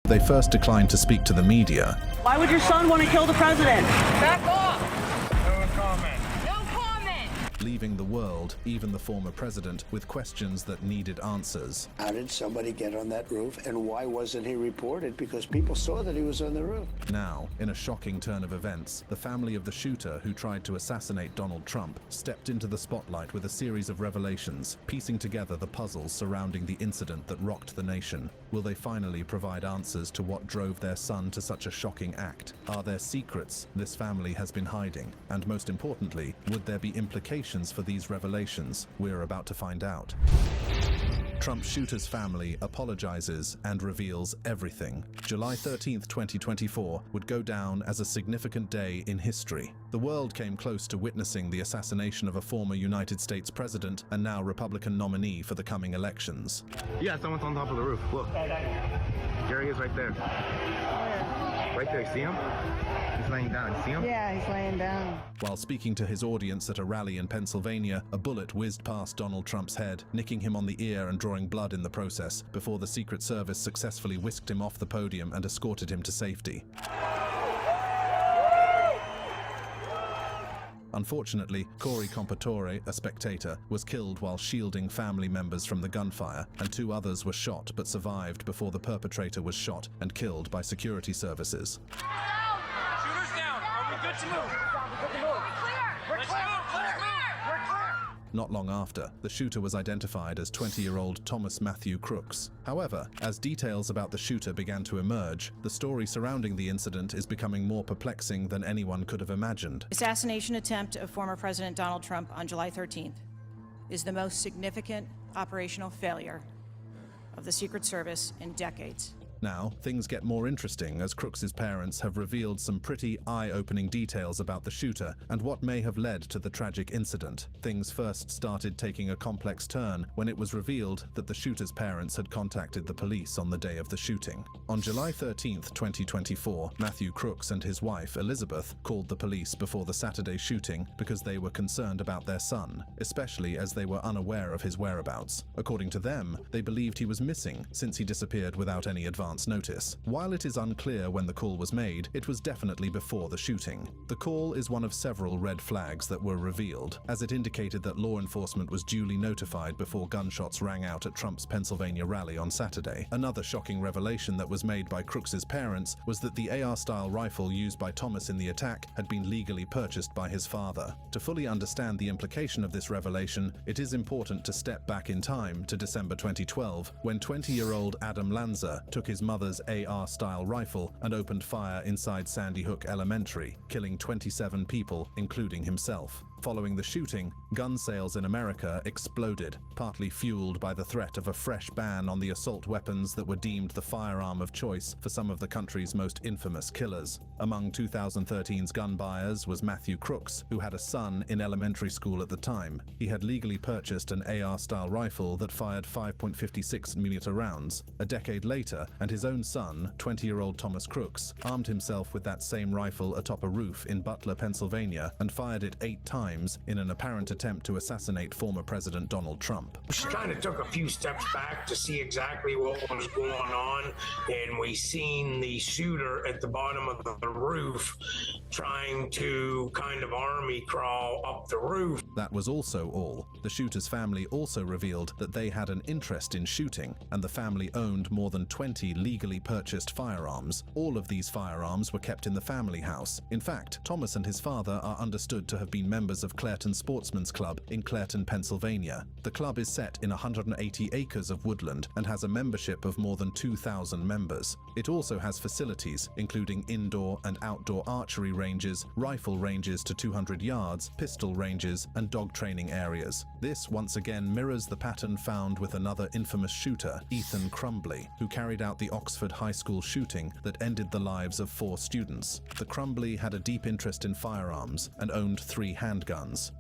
They first declined to speak to the media. Why would your son want to kill the president? Back off! No comment. No comment! Leaving the world, even the former president, with questions that needed answers. How did somebody get on that roof, and why wasn't he reported? Because people saw that he was on the roof. Now, in a shocking turn of events, the family of the shooter who tried to assassinate Donald Trump stepped into the spotlight with a series of revelations, piecing together the puzzles surrounding the incident that rocked the nation. Will they finally provide answers to what drove their son to such a shocking act? Are there secrets this family has been hiding? And most importantly, would there be implications for these revelations? We're about to find out. Trump shooter's family apologizes and reveals everything. July 13th, 2024 would go down as a significant day in history. The world came close to witnessing the assassination of a former United States president and now Republican nominee for the coming elections. Yeah, someone's on top of the roof. Look. There he is right there. Right there, see him? He's laying down. See him? Yeah, he's laying down. While speaking to his audience at a rally in Pennsylvania, a bullet whizzed past Donald Trump's head, nicking him on the ear and drawing blood in the process, before the Secret Service successfully whisked him off the podium and escorted him to safety. Unfortunately, Corey Compatore, a spectator, was killed while shielding family members from the gunfire, and 2 others were shot but survived before the perpetrator was shot and killed by security services. Shooters down. Are we good to move? We're clear. Not long after, the shooter was identified as 20-year-old Thomas Matthew Crooks. However, as details about the shooter began to emerge, the story surrounding the incident is becoming more perplexing than anyone could have imagined. Assassination attempt of former President Donald Trump on July 13th is the most significant operational failure of the Secret Service in decades. Now, things get more interesting as Crooks's parents have revealed some pretty eye-opening details about the shooter and what may have led to the tragic incident. Things first started taking a complex turn when it was revealed that the shooter's parents had contacted the police on the day of the shooting. On July 13th, 2024, Matthew Crooks and his wife, Elizabeth, called the police before the Saturday shooting because they were concerned about their son, especially as they were unaware of his whereabouts. According to them, they believed he was missing since he disappeared without any advance notice. While it is unclear when the call was made, it was definitely before the shooting. The call is one of several red flags that were revealed, as it indicated that law enforcement was duly notified before gunshots rang out at Trump's Pennsylvania rally on Saturday. Another shocking revelation that was made by Crooks's parents was that the AR-style rifle used by Thomas in the attack had been legally purchased by his father. To fully understand the implication of this revelation, it is important to step back in time to December 2012, when 20-year-old Adam Lanza took his mother's AR-style rifle and opened fire inside Sandy Hook Elementary, killing 27 people, including himself. Following the shooting, gun sales in America exploded, partly fueled by the threat of a fresh ban on the assault weapons that were deemed the firearm of choice for some of the country's most infamous killers. Among 2013's gun buyers was Matthew Crooks, who had a son in elementary school at the time. He had legally purchased an AR-style rifle that fired 5.56mm rounds. A decade later, and his own son, 20-year-old Thomas Crooks, armed himself with that same rifle atop a roof in Butler, Pennsylvania, and fired it 8 times in an apparent attempt to assassinate former President Donald Trump. We kind of took a few steps back to see exactly what was going on, and we seen the shooter at the bottom of the roof trying to kind of army crawl up the roof. That was also all. The shooter's family also revealed that they had an interest in shooting, and the family owned more than 20 legally purchased firearms. All of these firearms were kept in the family house. In fact, Thomas and his father are understood to have been members of Clairton Sportsman's Club in Clairton, Pennsylvania. The club is set in 180 acres of woodland and has a membership of more than 2,000 members. It also has facilities, including indoor and outdoor archery ranges, rifle ranges to 200 yards, pistol ranges, and dog training areas. This once again mirrors the pattern found with another infamous shooter, Ethan Crumbley, who carried out the Oxford High School shooting that ended the lives of 4 students. The Crumbley had a deep interest in firearms and owned 3 handguns.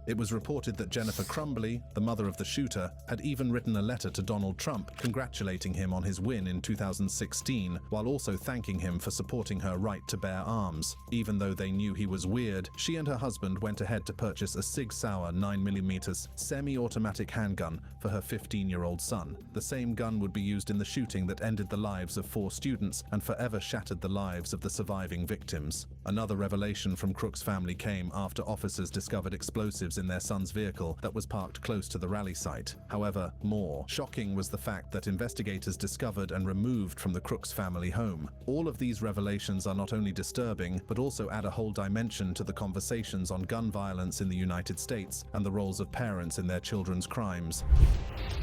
It was reported that Jennifer Crumbley, the mother of the shooter, had even written a letter to Donald Trump congratulating him on his win in 2016, while also thanking him for supporting her right to bear arms. Even though they knew he was weird, she and her husband went ahead to purchase a Sig Sauer 9mm semi-automatic handgun for her 15-year-old son. The same gun would be used in the shooting that ended the lives of 4 students and forever shattered the lives of the surviving victims. Another revelation from Crook's family came after officers discovered explosives in their son's vehicle that was parked close to the rally site. However, more shocking was the fact that investigators discovered and removed from the Crooks family home. All of these revelations are not only disturbing, but also add a whole dimension to the conversations on gun violence in the United States and the roles of parents in their children's crimes.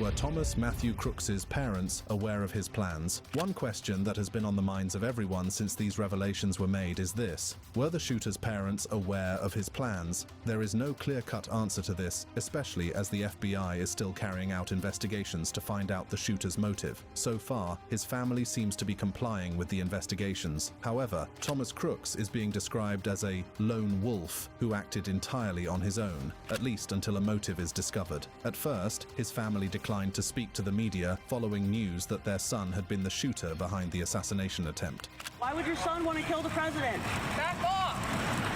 Were Thomas Matthew Crooks's parents aware of his plans? One question that has been on the minds of everyone since these revelations were made is this: were the shooter's parents aware of his plans? There is no clear-cut answer to this, especially as the FBI is still carrying out investigations to find out the shooter's motive. So far, his family seems to be complying with the investigations. However, Thomas Crooks is being described as a lone wolf who acted entirely on his own, at least until a motive is discovered. At first, his family declined to speak to the media following news that their son had been the shooter behind the assassination attempt. Why would your son want to kill the president? Back off.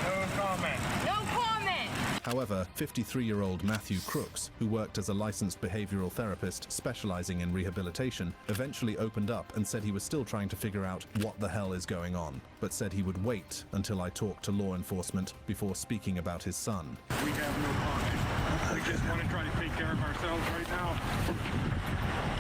No comment. No comment. However, 53-year-old Matthew Crooks, who worked as a licensed behavioral therapist specializing in rehabilitation, eventually opened up and said he was still trying to figure out what the hell is going on, but said he would wait until I talked to law enforcement before speaking about his son. We have no comment. We just want to try to take care of ourselves right now.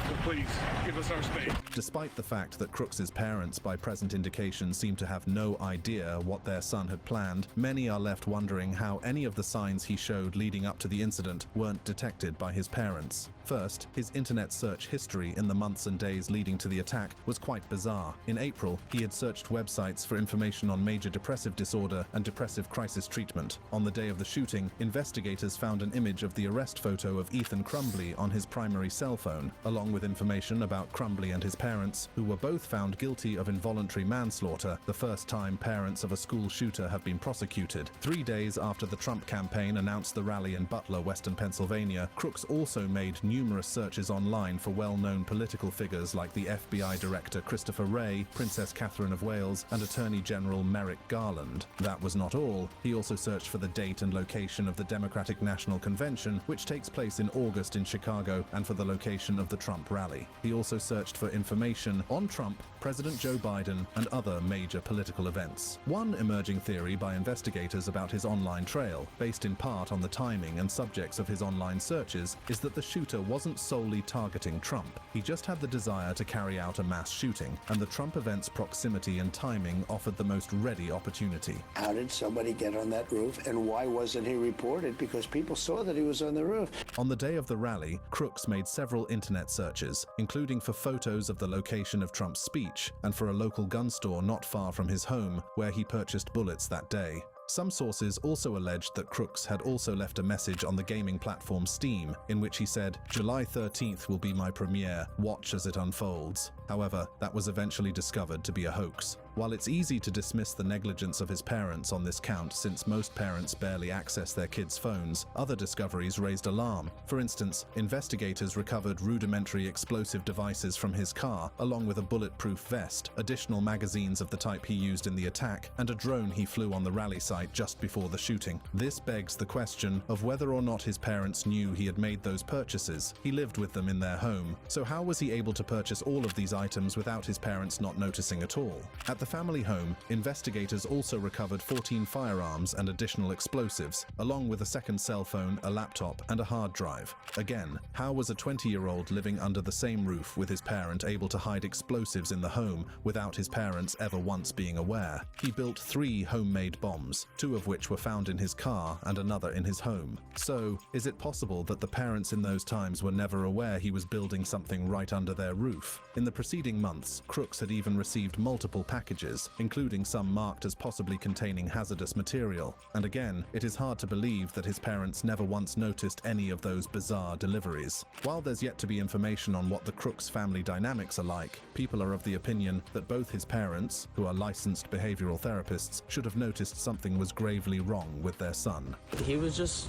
So please, give us our space. Despite the fact that Crooks's parents, by present indications, seem to have no idea what their son had planned, many are left wondering how any of the signs he showed leading up to the incident weren't detected by his parents. First, his internet search history in the months and days leading to the attack was quite bizarre. In April, he had searched websites for information on major depressive disorder and depressive crisis treatment. On the day of the shooting, investigators found an image of the arrest photo of Ethan Crumbley on his primary cell phone, along with information about Crumbley and his parents, who were both found guilty of involuntary manslaughter, the first time parents of a school shooter have been prosecuted. 3 days after the Trump campaign announced the rally in Butler, Western Pennsylvania, Crooks also made numerous searches online for well-known political figures like the FBI Director Christopher Wray, Princess Catherine of Wales, and Attorney General Merrick Garland. That was not all. He also searched for the date and location of the Democratic National Convention, which takes place in August in Chicago, and for the location of the Trump rally. He also searched for information on Trump, President Joe Biden, and other major political events. One emerging theory by investigators about his online trail, based in part on the timing and subjects of his online searches, is that the shooter wasn't solely targeting Trump. He just had the desire to carry out a mass shooting, and the Trump event's proximity and timing offered the most ready opportunity. How did somebody get on that roof, and why wasn't he reported? Because people saw that he was on the roof. On the day of the rally, Crooks made several internet searches, including for photos of the location of Trump's speech and for a local gun store not far from his home, where he purchased bullets that day. Some sources also alleged that Crooks had also left a message on the gaming platform Steam, in which he said, "July 13th will be my premiere, watch as it unfolds." However, that was eventually discovered to be a hoax. While it's easy to dismiss the negligence of his parents on this count, since most parents barely access their kids' phones, other discoveries raised alarm. For instance, investigators recovered rudimentary explosive devices from his car, along with a bulletproof vest, additional magazines of the type he used in the attack, and a drone he flew on the rally site just before the shooting. This begs the question of whether or not his parents knew he had made those purchases. He lived with them in their home, so how was he able to purchase all of these items without his parents not noticing at all? At the family home, investigators also recovered 14 firearms and additional explosives, along with a second cell phone, a laptop, and a hard drive. Again, how was a 20-year-old living under the same roof with his parent able to hide explosives in the home without his parents ever once being aware? He built 3 homemade bombs, 2 of which were found in his car and another in his home. So, is it possible that the parents in those times were never aware he was building something right under their roof? In the preceding months, Crooks had even received multiple packages, including some marked as possibly containing hazardous material. And again, it is hard to believe that his parents never once noticed any of those bizarre deliveries. While there's yet to be information on what the Crooks family dynamics are like, people are of the opinion that both his parents, who are licensed behavioral therapists, should have noticed something was gravely wrong with their son. He was just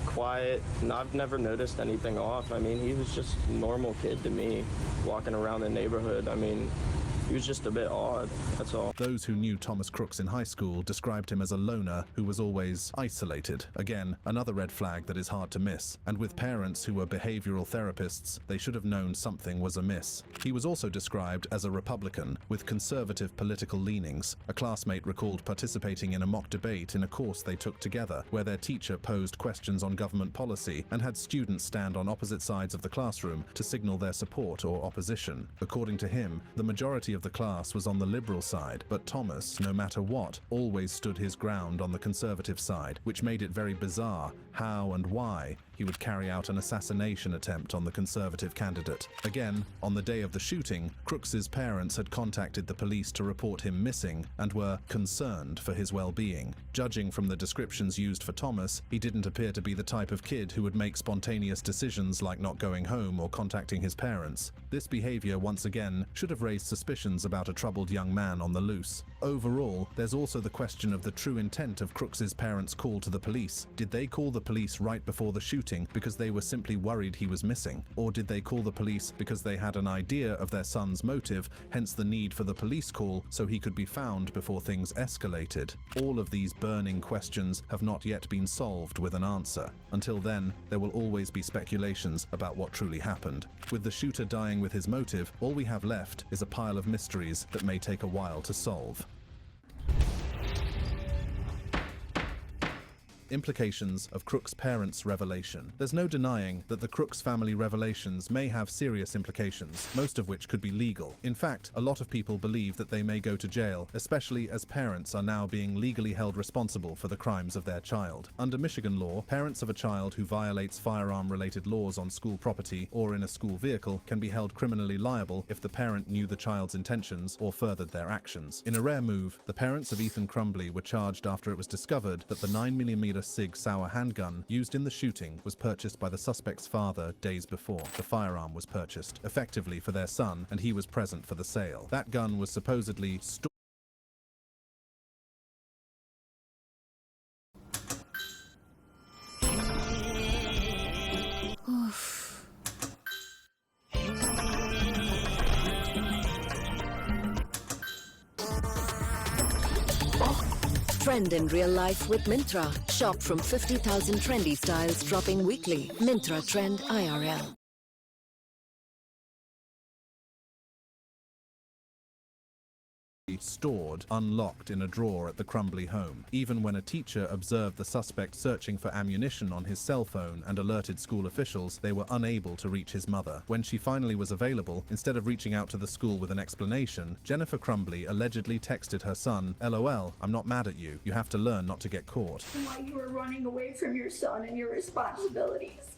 quiet, and I've never noticed anything off. I mean, he was just a normal kid to me, walking around the neighborhood. I mean, He was just a bit odd, that's all. Those who knew Thomas Crooks in high school described him as a loner who was always isolated. Again, another red flag that is hard to miss. And with parents who were behavioral therapists, they should have known something was amiss. He was also described as a Republican with conservative political leanings. A classmate recalled participating in a mock debate in a course they took together, where their teacher posed questions on government policy and had students stand on opposite sides of the classroom to signal their support or opposition. According to him, the majority of the class was on the liberal side, but Thomas, no matter what, always stood his ground on the conservative side, which made it very bizarre how and why he would carry out an assassination attempt on the conservative candidate. Again, on the day of the shooting, Crooks's parents had contacted the police to report him missing and were concerned for his well-being. Judging from the descriptions used for Thomas, he didn't appear to be the type of kid who would make spontaneous decisions like not going home or contacting his parents. This behavior, once again, should have raised suspicions about a troubled young man on the loose. Overall, there's also the question of the true intent of Crooks's parents' call to the police. Did they call the police right before the shooting because they were simply worried he was missing? Or did they call the police because they had an idea of their son's motive, hence the need for the police call so he could be found before things escalated? All of these burning questions have not yet been solved with an answer. Until then, there will always be speculations about what truly happened. With the shooter dying with his motive, all we have left is a pile of mysteries that may take a while to solve. Implications of Crooks' parents' revelation. There's no denying that the Crooks family revelations may have serious implications, most of which could be legal. In fact, a lot of people believe that they may go to jail, especially as parents are now being legally held responsible for the crimes of their child. Under Michigan law, parents of a child who violates firearm-related laws on school property or in a school vehicle can be held criminally liable if the parent knew the child's intentions or furthered their actions. In a rare move, the parents of Ethan Crumbley were charged after it was discovered that the 9mm Sig Sauer handgun used in the shooting was purchased by the suspect's father days before. The firearm was purchased, effectively for their son, and he was present for the sale. That gun was supposedly stored. Trend in real life with Myntra. Shop from 50,000 trendy styles dropping weekly. Myntra Trend IRL. Stored, unlocked in a drawer at the Crumbley home. Even when a teacher observed the suspect searching for ammunition on his cell phone and alerted school officials, they were unable to reach his mother. When she finally was available, instead of reaching out to the school with an explanation, Jennifer Crumbley allegedly texted her son, "LOL, I'm not mad at you. You have to learn not to get caught." While you were running away from your son and your responsibilities,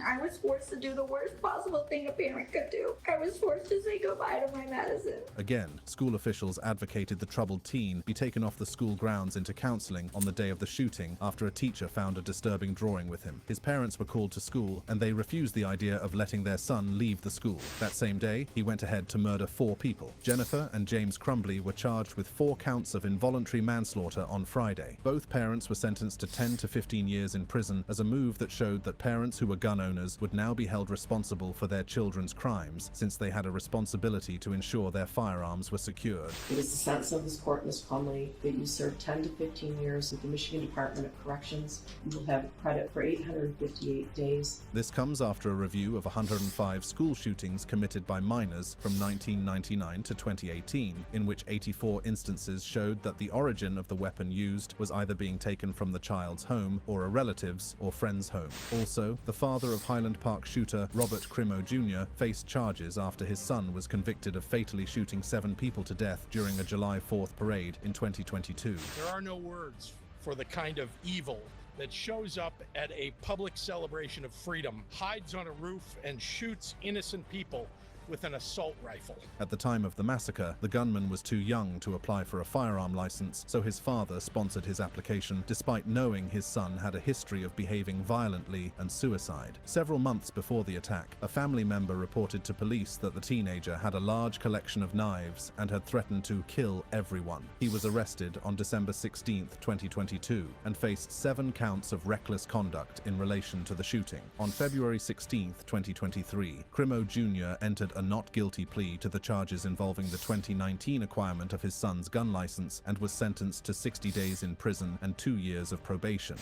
I was forced to do the worst possible thing a parent could do. I was forced to say goodbye to my medicine. Again, school officials advocated the troubled teen be taken off the school grounds into counseling on the day of the shooting after a teacher found a disturbing drawing with him. His parents were called to school and they refused the idea of letting their son leave the school. That same day, he went ahead to murder 4 people. Jennifer and James Crumbley were charged with 4 counts of involuntary manslaughter on Friday. Both parents were sentenced to 10 to 15 years in prison as a move that showed that parents who were gun owners would now be held responsible for their children's crimes, since they had a responsibility to ensure their firearms were secured. It is the sentence of this court, Ms. Crumbley, that you serve 10 to 15 years with the Michigan Department of Corrections. You will have credit for 858 days. This comes after a review of 105 school shootings committed by minors from 1999 to 2018, in which 84 instances showed that the origin of the weapon used was either being taken from the child's home or a relative's or friend's home. Also, the father of Highland Park shooter Robert Crimo Jr. faced charges after his son was convicted of fatally shooting 7 people to death during a July 4th parade in 2022. There are no words for the kind of evil that shows up at a public celebration of freedom, hides on a roof, and shoots innocent people with an assault rifle. At the time of the massacre, the gunman was too young to apply for a firearm license, so his father sponsored his application despite knowing his son had a history of behaving violently and suicide. Several months before the attack, a family member reported to police that the teenager had a large collection of knives and had threatened to kill everyone. He was arrested on December 16, 2022, and faced 7 counts of reckless conduct in relation to the shooting. On February 16, 2023, Crimo Jr. entered a not guilty plea to the charges involving the 2019 acquirement of his son's gun license and was sentenced to 60 days in prison and 2 years of probation.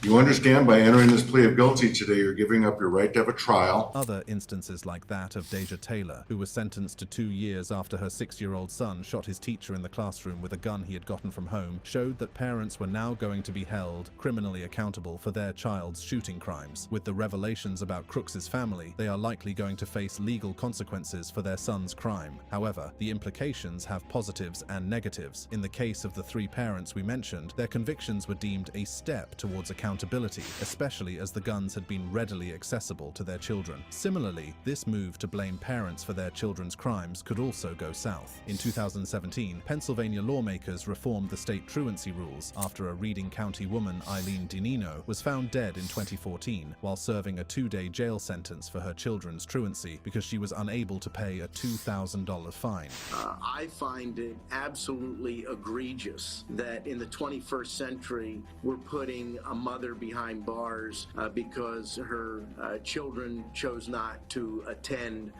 You understand by entering this plea of guilty today, you're giving up your right to have a trial. Other instances like that of Deja Taylor, who was sentenced to 2 years after her 6-year-old son shot his teacher in the classroom with a gun he had gotten from home, showed that parents were now going to be held criminally accountable for their child's shooting crimes. With the revelations about Crooks's family, they are likely going to face legal consequences for their son's crime. However, the implications have positives and negatives. In the case of the 3 parents we mentioned, their convictions were deemed a step towards accountability, especially as the guns had been readily accessible to their children. Similarly, this move to blame parents for their children's crimes could also go south. In 2017, Pennsylvania lawmakers reformed the state truancy rules after a Reading County woman, Eileen DiNino, was found dead in 2014 while serving a 2-day jail sentence for her children's truancy because she was unable to pay a $2,000 fine. I find it absolutely egregious that in the 21st century we're putting a mother behind bars because her children chose not to attend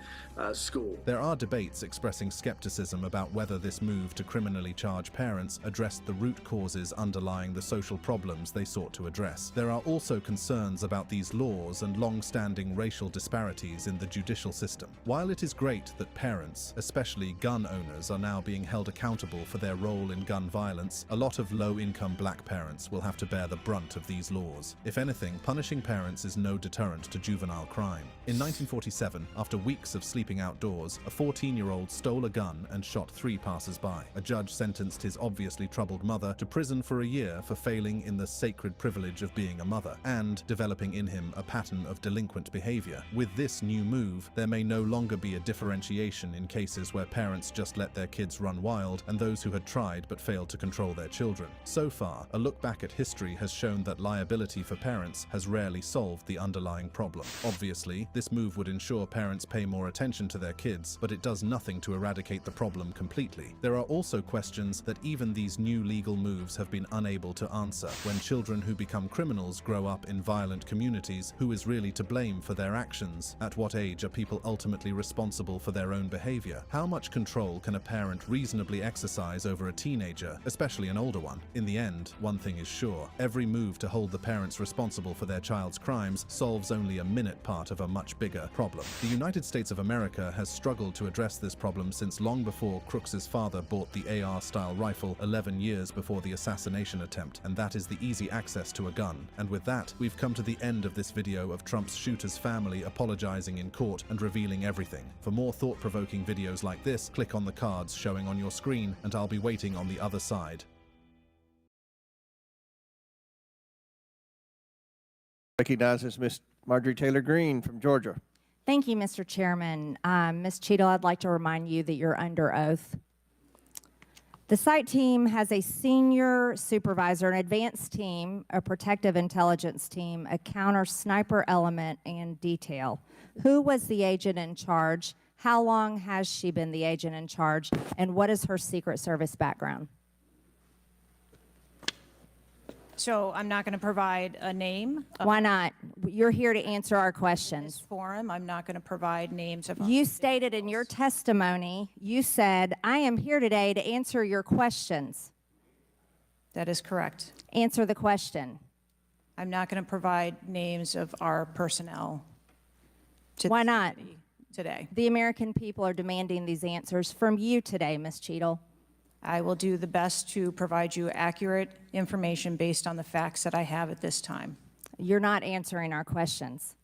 school. There are debates expressing skepticism about whether this move to criminally charge parents addressed the root causes underlying the social problems they sought to address. There are also concerns about these laws and long-standing racial disparities in the judicial system. While it is great that parents, especially gun owners, are now being held accountable for their role in gun violence, a lot of low-income black parents will have to bear the brunt of these laws. If anything, punishing parents is no deterrent to juvenile crime. In 1947, after weeks of sleeping outdoors, a 14-year-old stole a gun and shot 3 passers-by. A judge sentenced his obviously troubled mother to prison for a year for failing in the sacred privilege of being a mother and developing in him a pattern of delinquent behavior. With this new move, there may no longer be a differentiation in cases where parents just let their kids run wild and those who had tried but failed to control their children. So far, a look back at history has shown that liability for parents has rarely solved the underlying problem. Obviously, this move would ensure parents pay more attention to their kids, but it does nothing to eradicate the problem completely. There are also questions that even these new legal moves have been unable to answer. When children who become criminals grow up in violent communities, who is really to blame for their actions? At what age are people ultimately responsible for their own behavior? How much control can a parent reasonably exercise over a teenager, especially an older one? In the end, one thing is sure: every move to hold the parents responsible for their child's crimes solves only a minute part of a much bigger problem. The United States of America has struggled to address this problem since long before Crooks's father bought the AR-style rifle 11 years before the assassination attempt, and that is the easy access to a gun. And with that, we've come to the end of this video of Trump's shooter's family apologizing in court and revealing everything. For more thought-provoking videos like this, click on the cards showing on your screen, and I'll be waiting on the other side. Recognizes Miss Marjorie Taylor Greene from Georgia. Thank you, Mr. Chairman. Ms. Cheadle, I'd like to remind you that you're under oath. The site team has a senior supervisor, an advanced team, a protective intelligence team, a counter sniper element, and detail. Who was the agent in charge? How long has she been the agent in charge? And what is her Secret Service background? So I'm not going to provide a name. Why not? You're here to answer our questions. This forum, I'm not going to provide names of. You stated in your testimony, you said, I am here today to answer your questions. That is correct. Answer the question. I'm not going to provide names of our personnel. Why not? Today. The American people are demanding these answers from you today, Ms. Cheadle. I will do the best to provide you accurate information based on the facts that I have at this time. You're not answering our questions.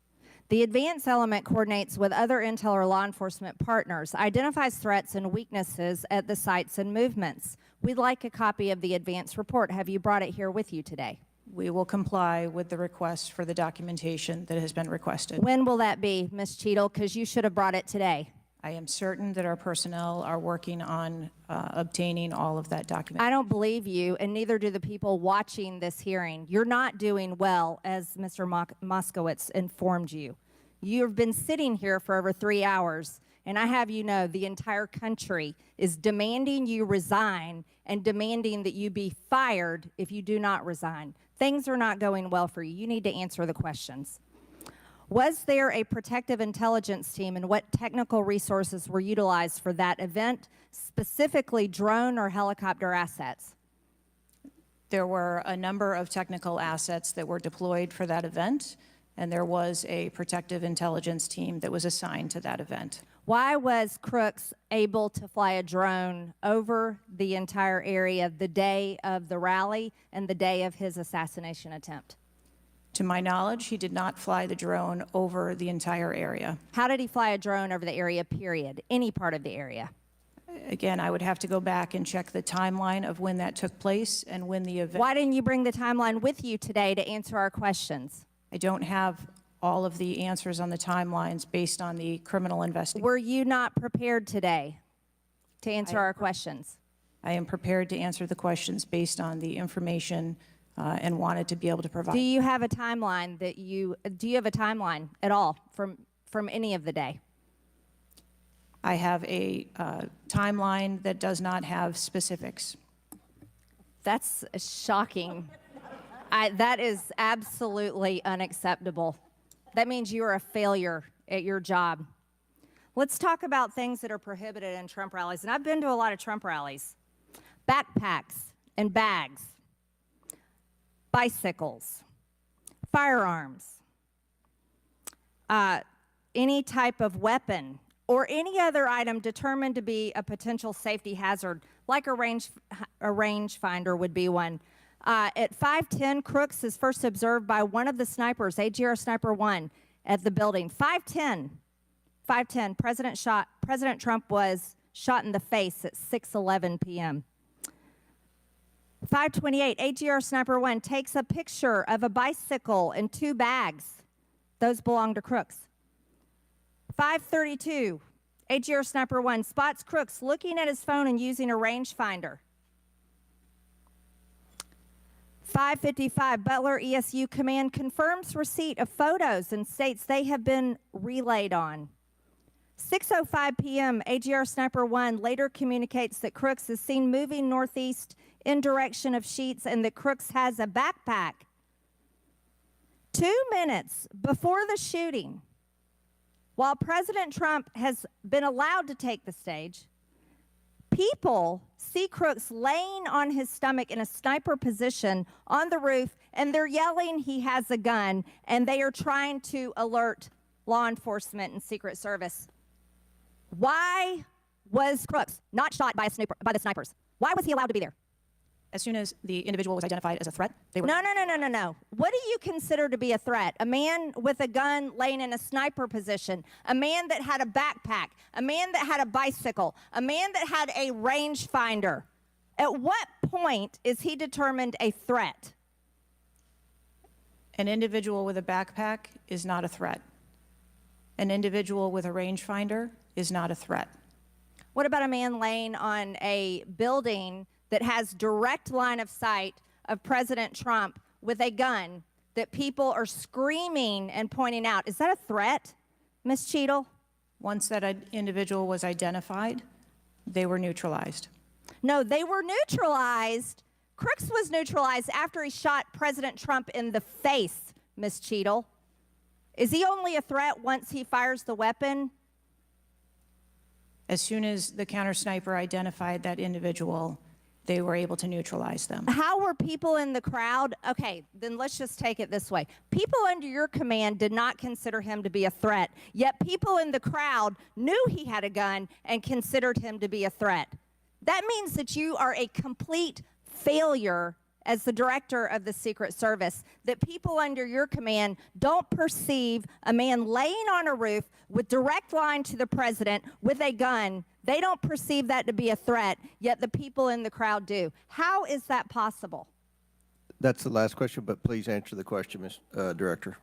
The advance element coordinates with other intel or law enforcement partners, identifies threats and weaknesses at the sites and movements. We'd like a copy of the advance report. Have you brought it here with you today? We will comply with the request for the documentation that has been requested. When will that be, Ms. Cheadle? Because you should have brought it today. I am certain that our personnel are working on obtaining all of that documentation. I don't believe you, and neither do the people watching this hearing. You're not doing well, as Mr. Moskowitz informed you. You've been sitting here for over 3 hours, and I have you know the entire country is demanding you resign and demanding that you be fired if you do not resign. Things are not going well for you. You need to answer the questions. Was there a protective intelligence team, and what technical resources were utilized for that event, specifically drone or helicopter assets? There were a number of technical assets that were deployed for that event, and there was a protective intelligence team that was assigned to that event. Why was Crooks able to fly a drone over the entire area the day of the rally and the day of his assassination attempt? To my knowledge, he did not fly the drone over the entire area. How did he fly a drone over the area, period? Any part of the area? Again, I would have to go back and check the timeline of when that took place and when the event... Why didn't you bring the timeline with you today to answer our questions? I don't have all of the answers on the timelines based on the criminal investigation. Were you not prepared today to answer our questions? I am prepared to answer the questions based on the information and wanted to be able to provide. Do you have a timeline do you have a timeline at all from any of the day? I have a timeline that does not have specifics. That's shocking. That is absolutely unacceptable. That means you are a failure at your job. Let's talk about things that are prohibited in Trump rallies. And I've been to a lot of Trump rallies. Backpacks and bags, bicycles, firearms, any type of weapon, or any other item determined to be a potential safety hazard, like a rangefinder would be one. At 5:10, Crooks is first observed by one of the snipers, AGR Sniper 1, at the building. 5:10, President Trump was shot in the face at 6:11 p.m. 5:28, AGR Sniper 1 takes a picture of a bicycle and 2 bags. Those belong to Crooks. 5:32, AGR Sniper 1 spots Crooks looking at his phone and using a rangefinder. 5:55, Butler ESU Command confirms receipt of photos and states they have been relayed on. 6:05 p.m., AGR Sniper 1 later communicates that Crooks is seen moving northeast in direction of Sheets and that Crooks has a backpack. 2 minutes before the shooting, while President Trump has been allowed to take the stage, people see Crooks laying on his stomach in a sniper position on the roof, and they're yelling he has a gun, and they are trying to alert law enforcement and Secret Service. Why was Crooks not shot by the snipers? Why was he allowed to be there? As soon as the individual was identified as a threat, they were... No. What do you consider to be a threat? A man with a gun laying in a sniper position, a man that had a backpack, a man that had a bicycle, a man that had a rangefinder. At what point is he determined a threat? An individual with a backpack is not a threat. An individual with a rangefinder is not a threat. What about a man laying on a building that has direct line of sight of President Trump with a gun that people are screaming and pointing out? Is that a threat, Ms. Cheadle? Once that individual was identified, they were neutralized. No, they were neutralized. Crooks was neutralized after he shot President Trump in the face, Ms. Cheadle. Is he only a threat once he fires the weapon? As soon as the counter sniper identified that individual, they were able to neutralize them. How were people in the crowd? Okay, then let's just take it this way. People under your command did not consider him to be a threat, yet people in the crowd knew he had a gun and considered him to be a threat. That means that you are a complete failure as the director of the Secret Service, that people under your command don't perceive a man laying on a roof with direct line to the president with a gun. They don't perceive that to be a threat, yet the people in the crowd do. How is that possible? That's the last question, but please answer the question, Ms. Director.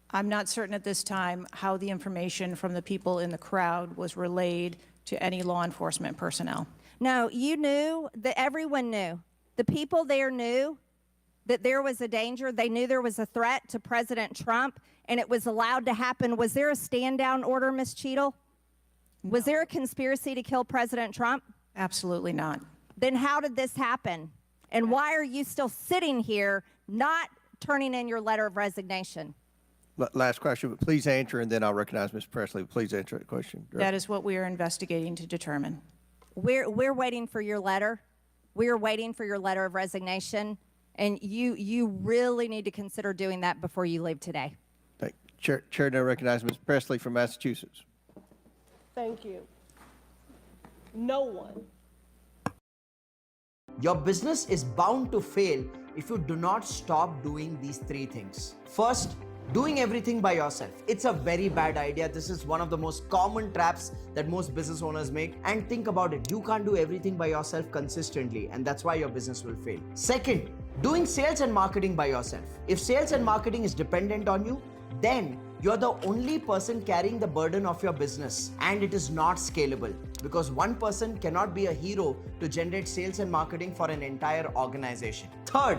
I'm not certain at this time how the information from the people in the crowd was relayed to any law enforcement personnel. No, you knew, that everyone knew. The people there knew that there was a danger. They knew there was a threat to President Trump, and it was allowed to happen. Was there a stand-down order, Ms. Cheadle? No. Was there a conspiracy to kill President Trump? Absolutely not. Then how did this happen? And why are you still sitting here not turning in your letter of resignation? Last question, but please answer, and then I'll recognize Ms. Presley. Please answer that question. That is what we are investigating to determine. We're waiting for your letter. We're waiting for your letter of resignation, and you really need to consider doing that before you leave today. Chair now recognizes Ms. Presley from Massachusetts. Thank you. No one. Your business is bound to fail if you do not stop doing these three things. First, doing everything by yourself. It's a very bad idea. This is one of the most common traps that most business owners make. And think about it, you can't do everything by yourself consistently, and that's why your business will fail. Second, doing sales and marketing by yourself. If sales and marketing is dependent on you, then you're the only person carrying the burden of your business, and it is not scalable because one person cannot be a hero to generate sales and marketing for an entire organization. Third,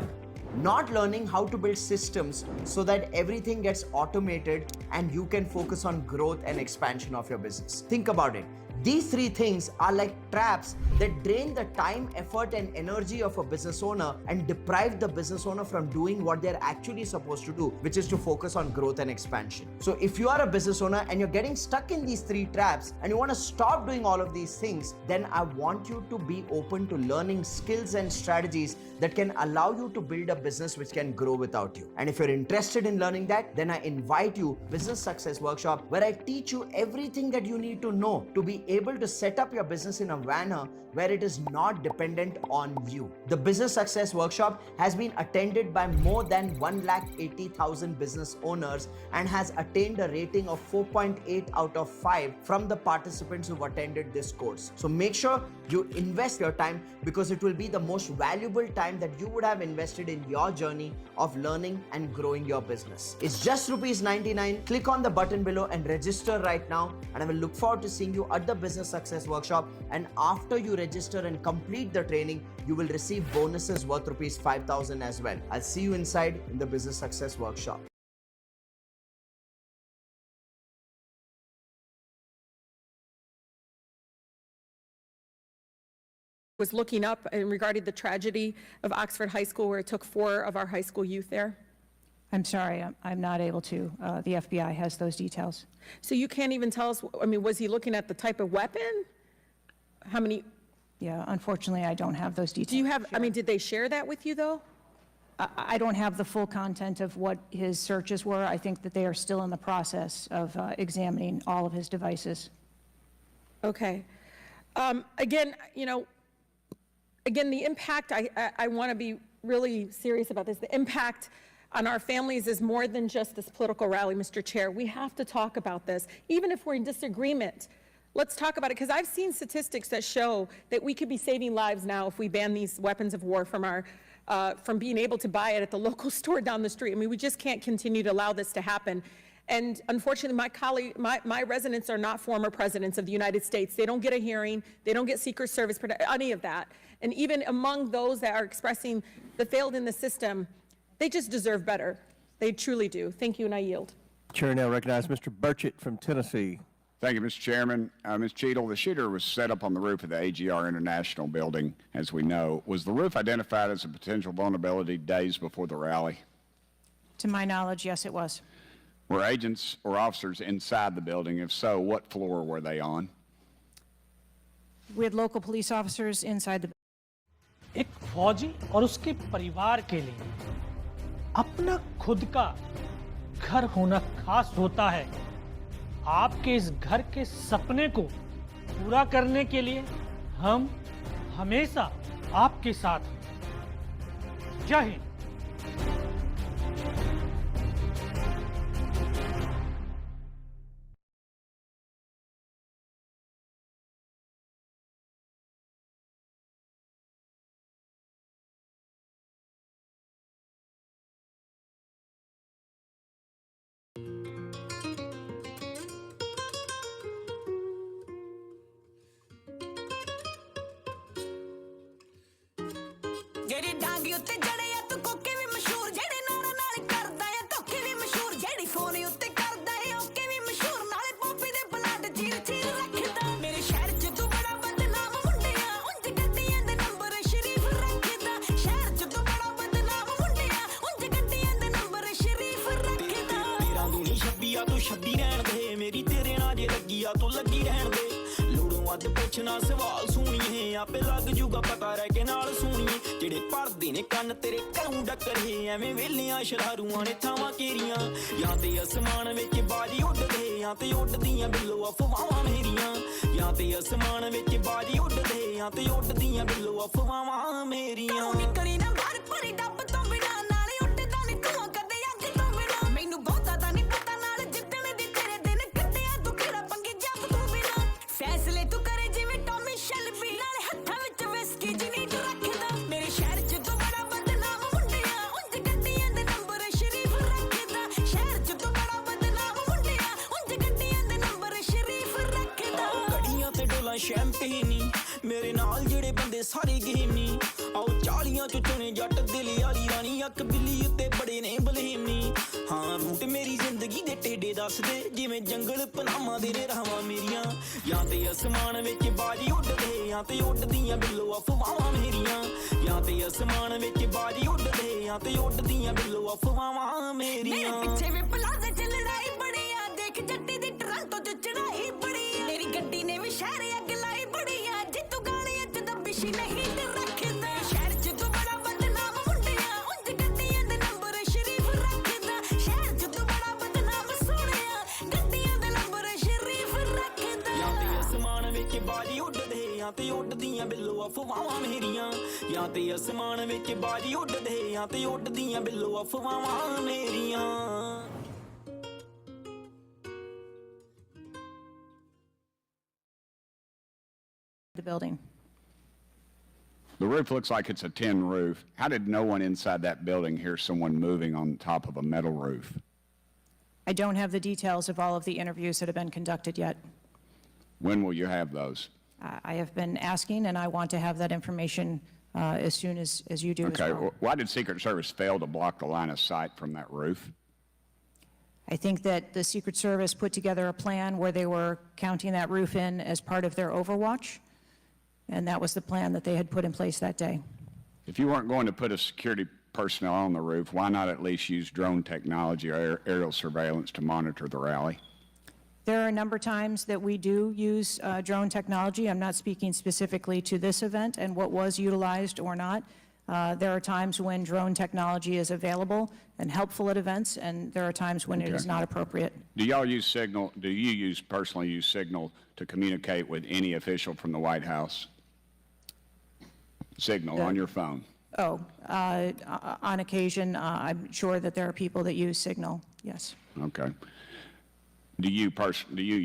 not learning how to build systems so that everything gets automated and you can focus on growth and expansion of your business. Think about it. These three things are like traps that drain the time, effort, and energy of a business owner and deprive the business owner from doing what they're actually supposed to do, which is to focus on growth and expansion. So if you are a business owner and you're getting stuck in these three traps and you want to stop doing all of these things, then I want you to be open to learning skills and strategies that can allow you to build a business which can grow without you. And if you're interested in learning that, then I invite you to Business Success Workshop, where I teach you everything that you need to know to be able to set up your business in a manner where it is not dependent on you. The Business Success Workshop has been attended by more than 180,000 business owners and has attained a rating of 4.8 out of 5 from the participants who've attended this course. So make sure you invest your time, because it will be the most valuable time that you would have invested in your journey of learning and growing your business. It's just ₹99. Click on the button below and register right now, and I will look forward to seeing you at the Business Success Workshop. And after you register and complete the training, you will receive bonuses worth ₹5,000 as well. I'll see you inside in the Business Success Workshop. Was looking up and regarding the tragedy of Oxford High School, where it took 4 of our high school youth there. I'm sorry, I'm not able to. The FBI has those details. So you can't even tell us, I mean, was he looking at the type of weapon? How many? Yeah, unfortunately, I don't have those details. Do you have, I mean, did they share that with you though? I don't have the full content of what his searches were. I think that they are still in the process of examining all of his devices. Okay. Again, you know, the impact, I want to be really serious about this. The impact on our families is more than just this political rally, Mr. Chair. We have to talk about this. Even if we're in disagreement, let's talk about it, because I've seen statistics that show that we could be saving lives now if we ban these weapons of war from our, from being able to buy it at the local store down the street. I mean, we just can't continue to allow this to happen. And unfortunately, my residents are not former presidents of the United States. They don't get a hearing. They don't get Secret Service, any of that. And even among those that are expressing the failed in the system, they just deserve better. They truly do. Thank you, and I yield. Chair now recognizes Mr. Burchett from Tennessee. Thank you, Mr. Chairman. Ms. Cheadle, the shooter was set up on the roof of the AGR International building, as we know. Was the roof identified as a potential vulnerability days before the rally? To my knowledge, yes, it was. Were agents or officers inside the building? If so, what floor were they on? We had local police officers inside the building. एक फौजी और उसके परिवार के लिए अपना खुद का घर होना खास होता है। आपके इस घर के सपने को पूरा करने के लिए हम हमेशा आपके साथ हैं। जय हिंद। जेड़ी डांगी उत्ते जड़े या तू कोके भी मशहूर जेड़े नारा नाल करदा है धोखे भी मशहूर जेड़ी फोन उत्ते करदा है ओके भी मशहूर नाले पॉपी दे ब्लड चीर चीर रखदा मेरे शहर च तू बड़ा बदनाम मुंडिया उंज गड्डियां दे नंबर शरीफ रखदा शहर च तू बड़ा बदनाम मुंडिया उंज गड्डियां दे नंबर शरीफ रखदा तेरा ਮੈਨੂੰ ਛੱਡੀ ਰਹਿਣ ਦੇ ਮੇਰੀ ਤੇਰੇ ਨਾਲ ਜੇ ਲੱਗੀ ਆ ਤੂੰ ਲੱਗੀ ਰਹਿਣ ਦੇ ਲੋੜੋਂ ਵੱਧ ਪੁੱਛਣਾ ਸਵਾਲ ਸੁਣੀਏ ਆਪੇ ਲੱਗ ਜੂਗਾ ਪਤਾ ਰਹਿ ਕੇ ਨਾਲ ਸੁਣੀਏ ਜਿਹੜੇ ਪੜਦੇ ਨੇ ਕੰਨ ਤੇਰੇ ਘਰੋਂ ਡੱਕਰੇ ਐਵੇਂ ਵੇਲਿਆਂ ਸ਼ਰਾਰੂਆਂ ਨੇ ਥਾਵਾਂ ਘੇਰੀਆਂ ਜਾਂ ਤੇ ਅਸਮਾਨ ਵਿੱਚ ਬਾਜੀ ਉੱਡਦੇ ਜਾਂ ਤੇ ਉੱਡਦੀਆਂ ਬਿੱਲੋ ਅਫਵਾਹਾਂ ਮੇਰੀਆਂ ਜਾਂ ਤੇ ਅਸਮਾਨ ਵਿੱਚ ਬਾਜੀ ਉੱਡਦੇ ਜਾਂ ਤੇ ਉੱਡਦੀਆਂ ਬਿੱਲੋ ਅਫਵਾਹਾਂ ਮੇਰੀਆਂ ਨਿਕਲੀ ਨਾ ਬਾਹਰ ਭਰੀ ਡੱਬ ਤੋਂ ਬਿਨਾਂ ਨਾਲੇ ਉੱਡਦਾ ਨੀ ਤੂੰ ਕਦੇ ਅੱਗ ਤੋਂ ਬਿਨਾਂ ਮੈਨੂੰ ਬਹੁਤਾ ਤਾਂ ਨਹੀਂ ਪਤਾ ਨਾਲ ਜਿੱਤਣ ਦੀ ਤੇਰੇ ਦਿਨ ਕੱਢਿਆ ਤੂੰ ਕਿਹੜਾ ਪੰਗੇ ਜੱਬ ਤੋਂ ਬਿਨਾਂ ਫੈਸਲੇ ਤੂੰ ਕਰੇ ਜਿਵੇਂ ਟੌਮੀ ਸ਼ੈਲਬੀ ਨਾਲੇ ਹੱਥਾਂ ਵਿੱਚ ਵਿਸਕੀ ਜਿਨੀ ਤੂੰ ਰੱਖਦਾ ਮੇਰੇ ਸ਼ਹਿਰ 'ਚ ਤੂੰ ਬੜਾ ਬਦਨਾਮ ਮੁੰਡਿਆ ਉਂਝ ਗੱਡੀਆਂ ਦੇ ਨੰਬਰ ਸ਼ਰੀਫ ਰੱਖਦਾ ਸ਼ਹਿਰ 'ਚ ਤੂੰ ਬੜਾ ਬਦਨਾਮ ਮੁੰਡਿਆ ਉਂਝ ਗੱਡੀਆਂ ਦੇ ਨੰਬਰ ਸ਼ਰੀਫ ਰੱਖਦਾ ਗੱਡੀਆਂ ਤੇ ਡੋਲਾ ਸ਼ੈਂਪੇਨੀ ਮੇਰੇ ਨਾਲ ਜਿਹੜੇ ਬੰਦੇ ਸਾਰੇ ਗੇਮੀ ਆਓ 40 'ਚ ਚੁਣੇ ਜੱਟ ਦਿਲ ਵਾਲੀ ਰਾਣੀ ਅੱਖ ਬਿੱਲੀ ਉੱਤੇ ਬੜੇ ਨੇ ਬਲੇਮੀ ਹਾਂ ਰੂਟ ਮੇਰੀ ਜ਼ਿੰਦਗੀ ਦੇ ਟੇਡੇ ਦੱਸਦੇ ਜਿਵੇਂ ਜੰਗਲ ਪਨਾਮਾ ਦੇ ਨੇ ਰਾਹਾਂ ਮੇਰੀਆਂ ਜਾਂ ਤੇ ਅਸਮਾਨ ਵਿੱਚ ਬਾਜੀ ਉੱਡਦੇ ਜਾਂ ਤੇ ਉੱਡਦੀਆਂ ਬਿੱਲੋ ਅਫਵਾਹਾਂ ਮੇਰੀਆਂ ਜਾਂ ਤੇ ਅਸਮਾਨ ਵਿੱਚ ਬਾਜੀ ਉੱਡਦੇ ਜਾਂ ਤੇ ਉੱਡਦੀਆਂ ਬਿੱਲੋ ਅਫਵਾਹਾਂ ਮੇਰੀਆਂ ਮੇਰੇ ਪਿੱਛੇ ਵੀ ਪਲਾਜ਼ੇ 'ਚ ਲੜਾਈ ਬੜੀ ਆ ਦੇਖ ਜੱਟੀ ਦੀ ਟਰਾਂਟੋ 'ਚ ਚੜਾਈ ਬੜੀ ਆ ਮੇਰੀ ਗੱਡੀ ਨੇ ਵੀ ਸ਼ਹਿਰ ਅੱਗ ਲਾਈ ਬੜੀ ਆ ਜਿੱਤੂ ਗਾਲੀਆਂ 'ਚ ਦੱਬਿਸ਼ੀ ਨਹੀਂ ਤੇ ਰੱਖਦਾ ਸ਼ਹਿਰ 'ਚ ਤੂੰ ਬੜਾ ਬਦਨਾਮ ਮੁੰਡਿਆ ਉਂਝ ਗੱਡੀਆਂ ਦੇ ਨੰਬਰ ਸ਼ਰੀਫ ਰੱਖਦਾ ਸ਼ਹਿਰ 'ਚ ਤੂੰ ਬੜਾ ਬਦਨਾਮ ਸੋਹਣਿਆ ਗੱਡੀਆਂ ਦੇ ਨੰਬਰ ਸ਼ਰੀਫ ਰੱਖਦਾ ਜਾਂ ਤੇ ਅਸਮਾਨ ਵਿੱਚ ਬਾਜੀ ਉੱਡਦੇ ਜਾਂ ਤੇ ਉੱਡਦੀਆਂ ਬਿੱਲੋ ਅਫਵਾਹਾਂ ਮੇਰੀਆਂ ਜਾਂ ਤੇ ਅਸਮਾਨ ਵਿੱਚ ਬਾਜੀ ਉੱਡਦੇ ਜਾਂ ਤੇ ਉੱਡਦੀਆਂ ਬਿੱਲੋ ਅਫਵਾਹਾਂ ਮੇਰੀਆਂ The building. The roof looks like it's a tin roof. How did no one inside that building hear someone moving on top of a metal roof? I don't have the details of all of the interviews that have been conducted yet. When will you have those? I have been asking, and I want to have that information as soon as you do Okay. as well. Why did Secret Service fail to block the line of sight from that roof? I think that the Secret Service put together a plan where they were counting that roof in as part of their overwatch, and that was the plan that they had put in place that day. If you weren't going to put a security personnel on the roof, why not at least use drone technology or aerial surveillance to monitor the rally? There are a number of times that we do use drone technology. I'm not speaking specifically to this event and what was utilized or not. There are times when drone technology is available and helpful at events, and there are times when it is not appropriate. Do y'all use Signal? Do you personally use Signal to communicate with any official from the White House? Signal on your phone. On occasion, I'm sure that there are people that use Signal, yes. Okay. Do you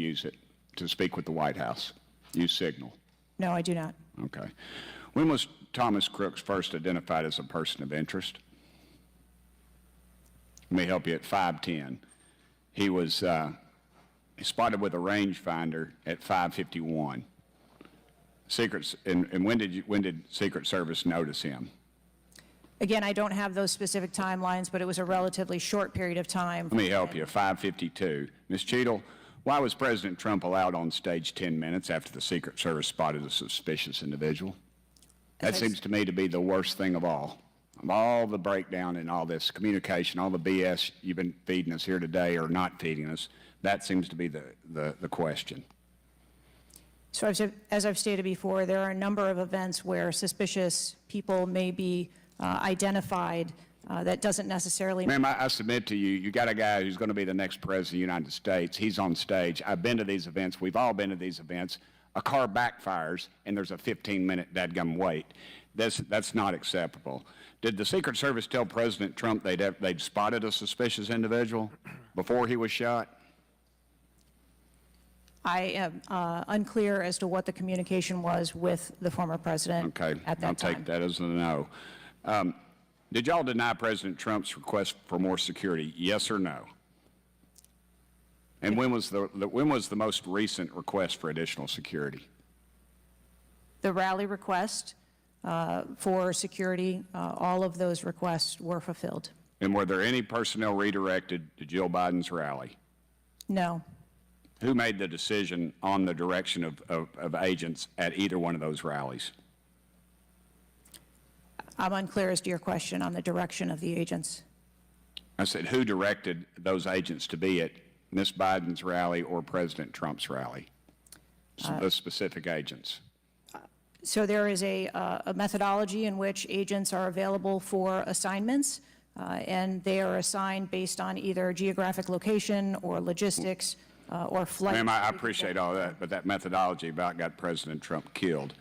use it to speak with the White House? Use Signal? No, I do not. Okay. When was Thomas Crooks first identified as a person of interest? Let me help you. At 5:10, he was spotted with a rangefinder at 5:51. And when did Secret Service notice him? Again, I don't have those specific timelines, but it was a relatively short period of time. Let me help you. 5:52. Ms. Cheadle, why was President Trump allowed on stage 10 minutes after the Secret Service spotted a suspicious individual? That seems to me to be the worst thing of all. Of all the breakdown and all this communication, all the BS you've been feeding us here today or not feeding us, that seems to be the question. So as I've stated before, there are a number of events where suspicious people may be identified. That doesn't necessarily... Ma'am, I submit to you, you got a guy who's going to be the next president of the United States. He's on stage. I've been to these events. We've all been to these events. A car backfires, and there's a 15-minute dadgum wait. That's not acceptable. Did the Secret Service tell President Trump they'd spotted a suspicious individual before he was shot? I am unclear as to what the communication was with the former president at that time. I'll take that as a no. Did y'all deny President Trump's request for more security, yes or no? And when was the most recent request for additional security? The rally request for security, all of those requests were fulfilled. And were there any personnel redirected to Jill Biden's rally? No. Who made the decision on the direction of agents at either one of those rallies? I'm unclear as to your question on the direction of the agents. I said, who directed those agents to be at Miss Biden's rally or President Trump's rally? Those specific agents. So there is a methodology in which agents are available for assignments, and they are assigned based on either geographic location or logistics or flight. Ma'am, I appreciate all that, but that methodology about got President Trump killed.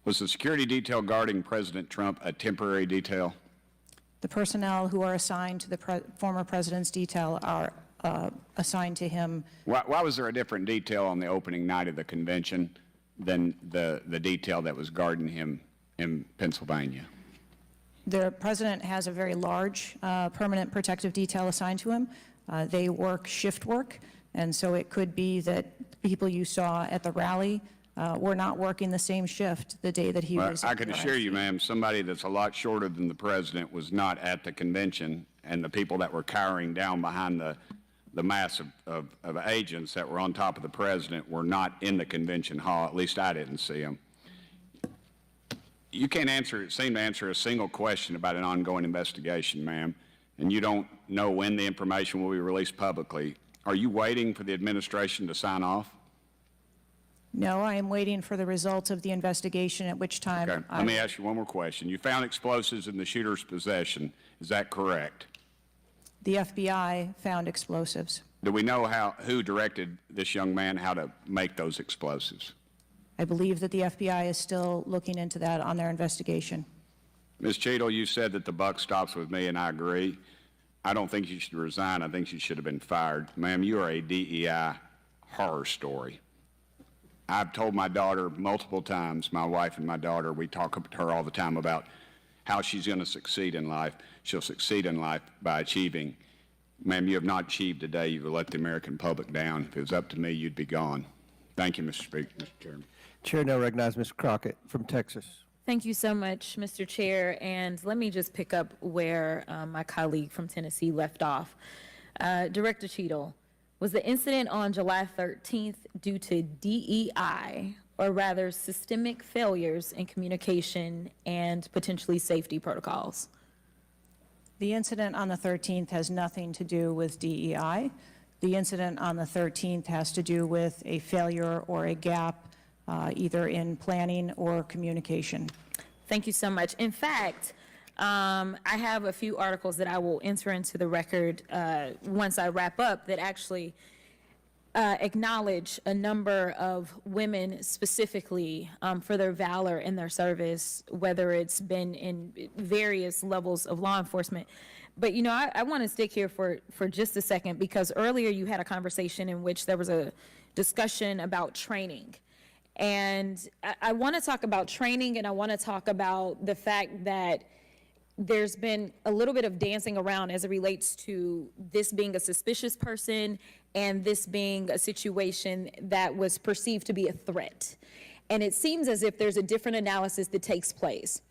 Was the security detail guarding President Trump a temporary detail? The personnel who are assigned to the former president's detail are assigned to him. Why was there a different detail on the opening night of the convention than the detail that was guarding him in Pennsylvania? The president has a very large permanent protective detail assigned to him. They work shift work, and so it could be that people you saw at the rally were not working the same shift the day that he was. I can assure you, ma'am, somebody that's a lot shorter than the president was not at the convention, and the people that were cowering down behind the mass of agents that were on top of the president were not in the convention hall. At least I didn't see them. You can't seem to answer a single question about an ongoing investigation, ma'am, and you don't know when the information will be released publicly. Are you waiting for the administration to sign off? No, I am waiting for the results of the investigation, at which time. Okay. Let me ask you one more question. You found explosives in the shooter's possession. Is that correct? The FBI found explosives. Do we know who directed this young man how to make those explosives? I believe that the FBI is still looking into that on their investigation. Ms. Cheadle, you said that the buck stops with me, and I agree. I don't think you should resign. I think you should have been fired. Ma'am, you are a DEI horror story. I've told my daughter multiple times, my wife and my daughter, we talk to her all the time about how she's going to succeed in life. She'll succeed in life by achieving. Ma'am, you have not achieved today. You've let the American public down. If it was up to me, you'd be gone. Thank you, Mr. Speaker, Mr. Chairman. Chair now recognizes Ms. Crockett from Texas. Thank you so much, Mr. Chair. And let me just pick up where my colleague from Tennessee left off. Director Cheadle, was the incident on July 13th due to DEI, or rather systemic failures in communication and potentially safety protocols? The incident on the 13th has nothing to do with DEI. The incident on the 13th has to do with a failure or a gap either in planning or communication. Thank you so much. In fact, I have a few articles that I will enter into the record once I wrap up that actually acknowledge a number of women specifically for their valor in their service, whether it's been in various levels of law enforcement. But, you know, I want to stick here for just a second, because earlier you had a conversation in which there was a discussion about training. And I want to talk about training, and I want to talk about the fact that there's been a little bit of dancing around as it relates to this being a suspicious person and this being a situation that was perceived to be a threat. And it seems as if there's a different analysis that takes place.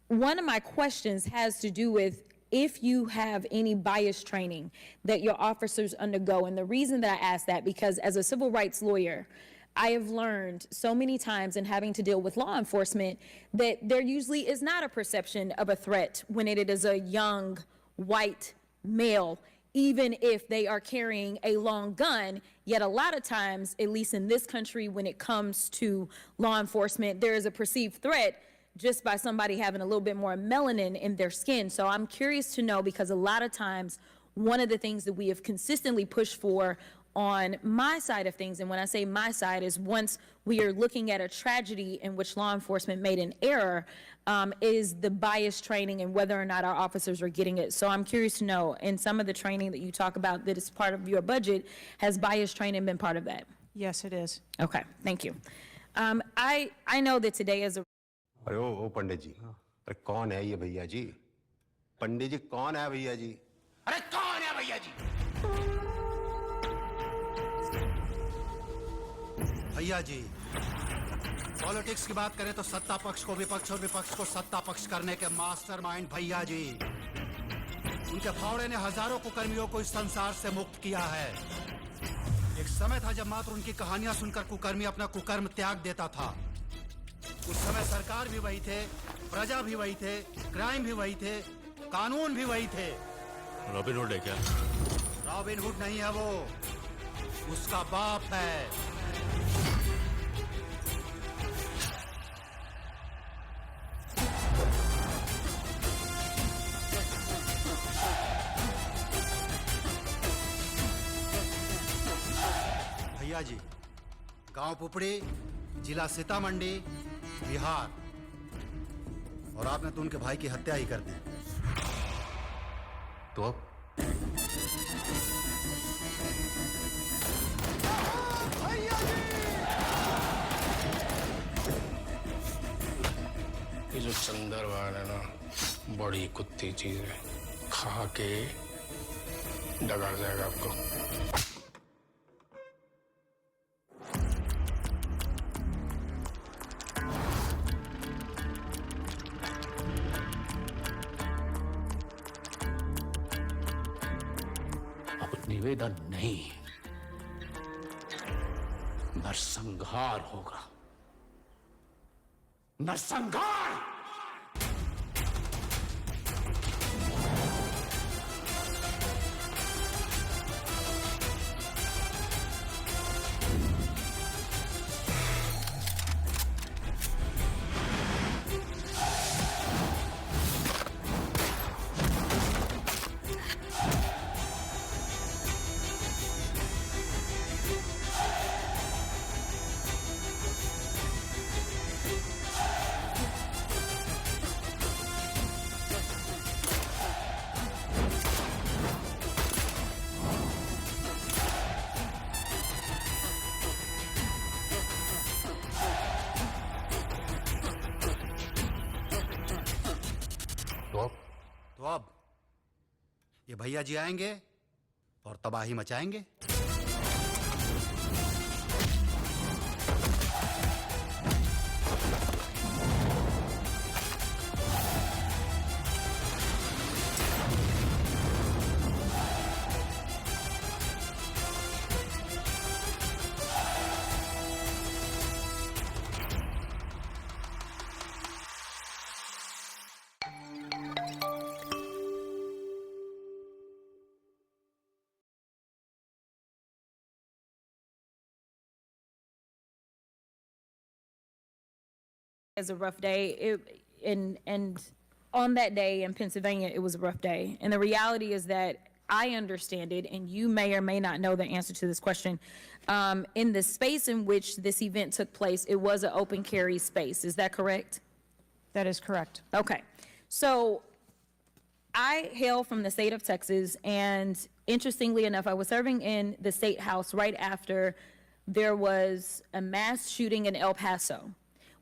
One of my questions has to do with if you have any bias training that your officers undergo. And the reason that I ask that, because as a civil rights lawyer, I have learned so many times in having to deal with law enforcement that there usually is not a perception of a threat when it is a young white male, even if they are carrying a long gun. Yet a lot of times, at least in this country, when it comes to law enforcement, there is a perceived threat just by somebody having a little bit more melanin in their skin. So I'm curious to know, because a lot of times, one of the things that we have consistently pushed for on my side of things, and when I say my side, is once we are looking at a tragedy in which law enforcement made an error, is the bias training and whether or not our officers are getting it. So I'm curious to know, in some of the training that you talk about that is part of your budget, has bias training been part of that? Yes, it is. Okay, thank you. I know that today is a... अरे ओ पंडित जी, अरे कौन है ये भैया जी? पंडित जी कौन है भैया जी? अरे कौन है भैया जी? भैया जी, पॉलिटिक्स की बात करें तो सत्ता पक्ष को विपक्ष और विपक्ष को सत्ता पक्ष करने के मास्टरमाइंड भैया जी। उनके फावड़े ने हजारों कुकर्मियों को इस संसार से मुक्त किया है। एक समय था जब मात्र उनकी कहानियां सुनकर कुकर्मी अपना कुकर्म त्याग देता था। उस समय सरकार भी वही थे, प्रजा भी वही थे, क्राइम भी वही थे, कानून भी वही थे। रॉबिन हुड है क्या? रॉबिन हुड नहीं है वो, उसका बाप है। भैया जी, गांव पुपड़ी, जिला सीतामढ़ी, बिहार, और आपने तो उनके भाई की हत्या ही कर दी। तो अब ये जो चंदरवान है ना, बड़ी कुत्ती चीज है, खा के डगाड़ जाएगा आपको। अब निवेदन नहीं, नरसंहार होगा, नरसंहार। तो अब ये भैया जी आएंगे और तबाही मचाएंगे। As a rough day, and on that day in Pennsylvania, it was a rough day. And the reality is that I understand it, and you may or may not know the answer to this question. In the space in which this event took place, it was an open carry space. Is that correct? That is correct. Okay. So I hail from the state of Texas, and interestingly enough, I was serving in the state house right after there was a mass shooting in El Paso.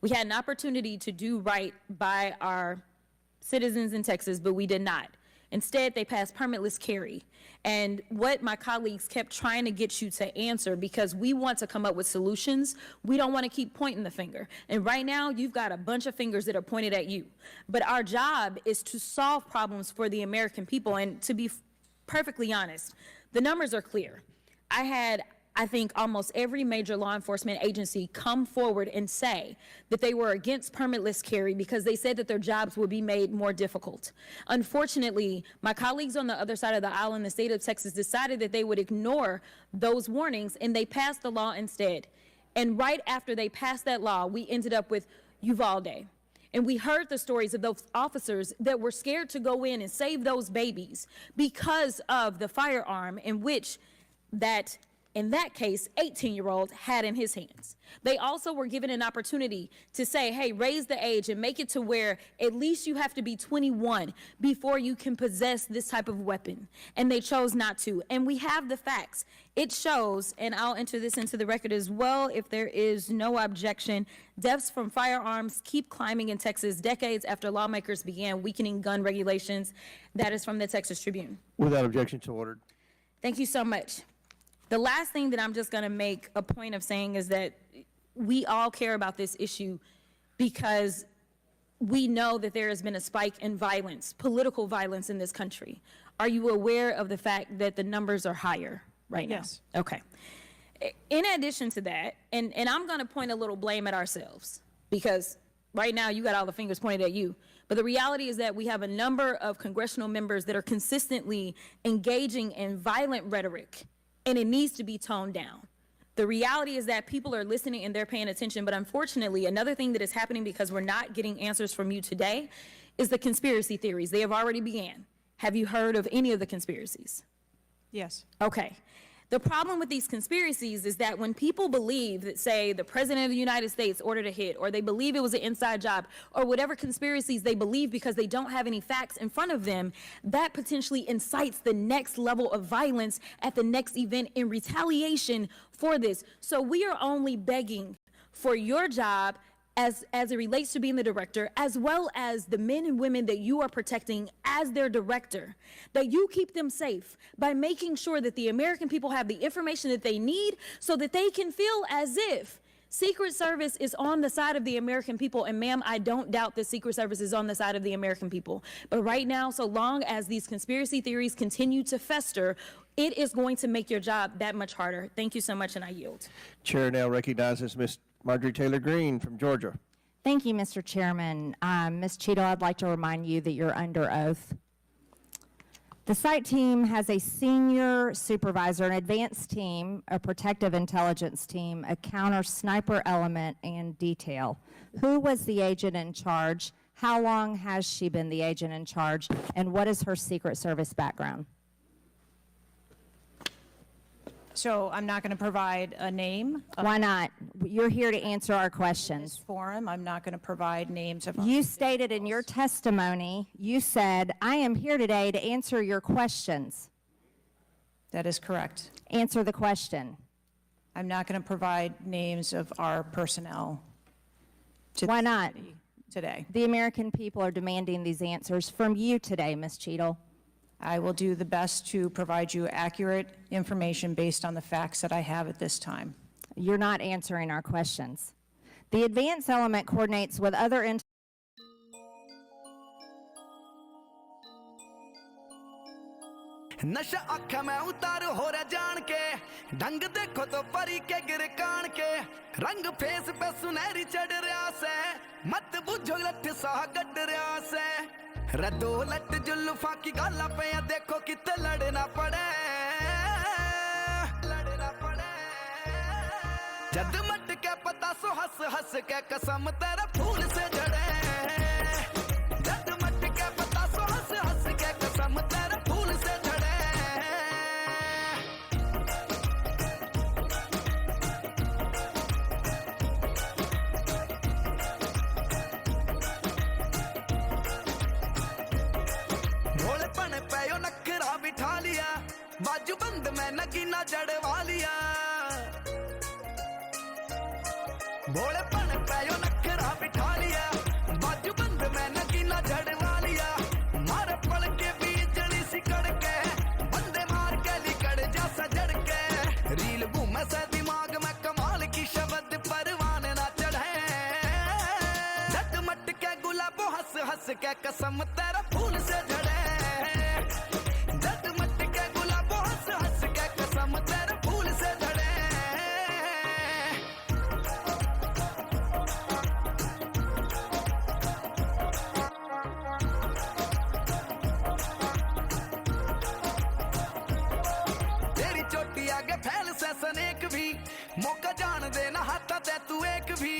We had an opportunity to do right by our citizens in Texas, but we did not. Instead, they passed permitless carry. And what my colleagues kept trying to get you to answer, because we want to come up with solutions, we don't want to keep pointing the finger. And right now, you've got a bunch of fingers that are pointed at you. But our job is to solve problems for the American people. And to be perfectly honest, the numbers are clear. I think almost every major law enforcement agency come forward and say that they were against permitless carry because they said that their jobs would be made more difficult. Unfortunately, my colleagues on the other side of the aisle in the state of Texas decided that they would ignore those warnings, and they passed the law instead. And right after they passed that law, we ended up with Uvalde. And we heard the stories of those officers that were scared to go in and save those babies because of the firearm in which that, in that case, 18-year-old had in his hands. They also were given an opportunity to say, hey, raise the age and make it to where at least you have to be 21 before you can possess this type of weapon. And they chose not to. And we have the facts. It shows, and I'll enter this into the record as well if there is no objection, deaths from firearms keep climbing in Texas decades after lawmakers began weakening gun regulations. That is from the Texas Tribune. Without objection, so ordered. Thank you so much. The last thing that I'm just going to make a point of saying is that we all care about this issue because we know that there has been a spike in violence, political violence in this country. Are you aware of the fact that the numbers are higher right now? Yes. Okay. In addition to that, and I'm going to point a little blame at ourselves because right now you got all the fingers pointed at you. But the reality is that we have a number of congressional members that are consistently engaging in violent rhetoric and it needs to be toned down. The reality is that people are listening and they're paying attention, but unfortunately, another thing that is happening because we're not getting answers from you today is the conspiracy theories. They have already began. Have you heard of any of the conspiracies? Yes. Okay. The problem with these conspiracies is that when people believe that, say, the President of the United States ordered a hit, or they believe it was an inside job, or whatever conspiracies they believe because they don't have any facts in front of them, that potentially incites the next level of violence at the next event in retaliation for this. So we are only begging for your job as it relates to being the director, as well as the men and women that you are protecting as their director, that you keep them safe by making sure that the American people have the information that they need so that they can feel as if Secret Service is on the side of the American people. And ma'am, I don't doubt the Secret Service is on the side of the American people. But right now, so long as these conspiracy theories continue to fester, it is going to make your job that much harder. Thank you so much, and I yield. Chair now recognizes Ms. Marjorie Taylor Greene from Georgia. Thank you, Mr. Chairman. Ms. Cheadle, I'd like to remind you that you're under oath. The site team has a senior supervisor, an advanced team, a protective intelligence team, a counter sniper element, and detail. Who was the agent in charge? How long has she been the agent in charge? And what is her Secret Service background? So I'm not going to provide a name. Why not? You're here to answer our questions. This forum, I'm not going to provide names of. You stated in your testimony, you said, I am here today to answer your questions. That is correct. Answer the question. I'm not going to provide names of our personnel. Why not? Today. The American people are demanding these answers from you today, Ms. Cheadle. I will do the best to provide you accurate information based on the facts that I have at this time. You're not answering our questions. The advance element coordinates with other नशा आखा मैं उतार हो रहा जान के ढंग देखो तो परी के गिर कान के रंग फेस पे सुनहरी चढ़ रहा से मत बुझो लठ सा गड रहा से रदो लट जुल्फा की गाला पे देखो कितने लड़ना पड़े जद मट के पता सो हंस हंस के कसम तेरा फूल से जड़े जद मट के पता सो हंस हंस के कसम तेरा फूल से जड़े भोलेपन पे यो नखरा बिठा लिया बाजू बंद में नगीना जड़वा लिया भोलेपन पे यो नखरा बिठा लिया बाजू बंद में नगीना जड़वा लिया मारे पल के बीजली सी कड़के बंदे मार के लिकड़ जा सजड़ के रील घूमे से दिमाग में कमाल की शब्द परवाने ना चढ़े झट मट के गुलाबो हंस हंस के कसम तेरा फूल से झड़े झट मट के गुलाबो हंस हंस के कसम तेरा फूल से झड़े तेरी चोटी आगे फैल से सनेक भी मौका जान देना हाथा ते तू एक भी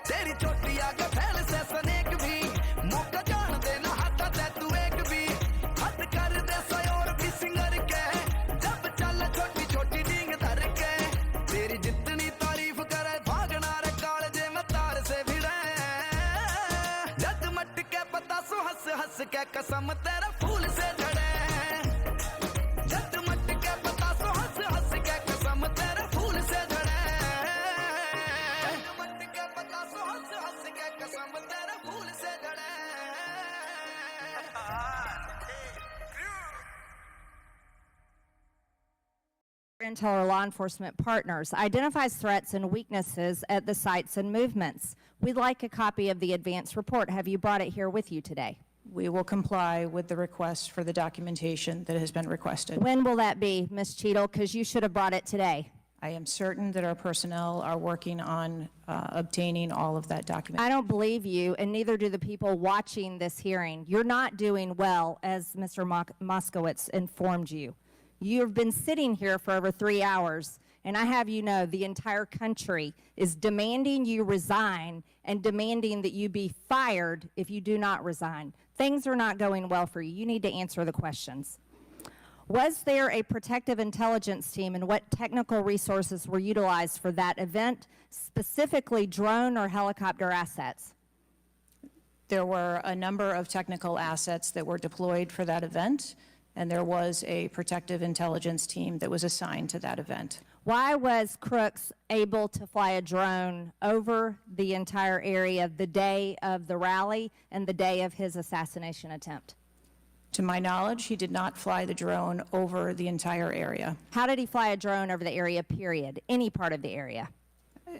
तेरी चोटी आगे फैल से सनेक भी मौका जान देना हाथा ते तू एक भी हद कर दे सयोर भी सिंगर के जब चल छोटी छोटी डींग धर के तेरी जितनी तारीफ करे भागना रे कालजे में तार से भिड़े जद मट के पता सो हंस हंस के कसम तेरा फूल से झड़े जद मट के पता सो हंस हंस के कसम तेरा फूल से झड़े जद मट के पता सो हंस हंस के कसम तेरा फूल से झड़े intel or law enforcement partners, identifies threats and weaknesses at the sites and movements. We'd like a copy of the advance report. Have you brought it here with you today? We will comply with the request for the documentation that has been requested. When will that be, Ms. Cheadle? Because you should have brought it today. I am certain that our personnel are working on obtaining all of that document. I don't believe you, and neither do the people watching this hearing. You're not doing well, as Mr. Moskowitz informed you. You've been sitting here for over 3 hours, and I have you know the entire country is demanding you resign and demanding that you be fired if you do not resign. Things are not going well for you. You need to answer the questions. Was there a protective intelligence team, and what technical resources were utilized for that event, specifically drone or helicopter assets? There were a number of technical assets that were deployed for that event, and there was a protective intelligence team that was assigned to that event. Why was Crooks able to fly a drone over the entire area the day of the rally and the day of his assassination attempt? To my knowledge, he did not fly the drone over the entire area. How did he fly a drone over the area, period? Any part of the area?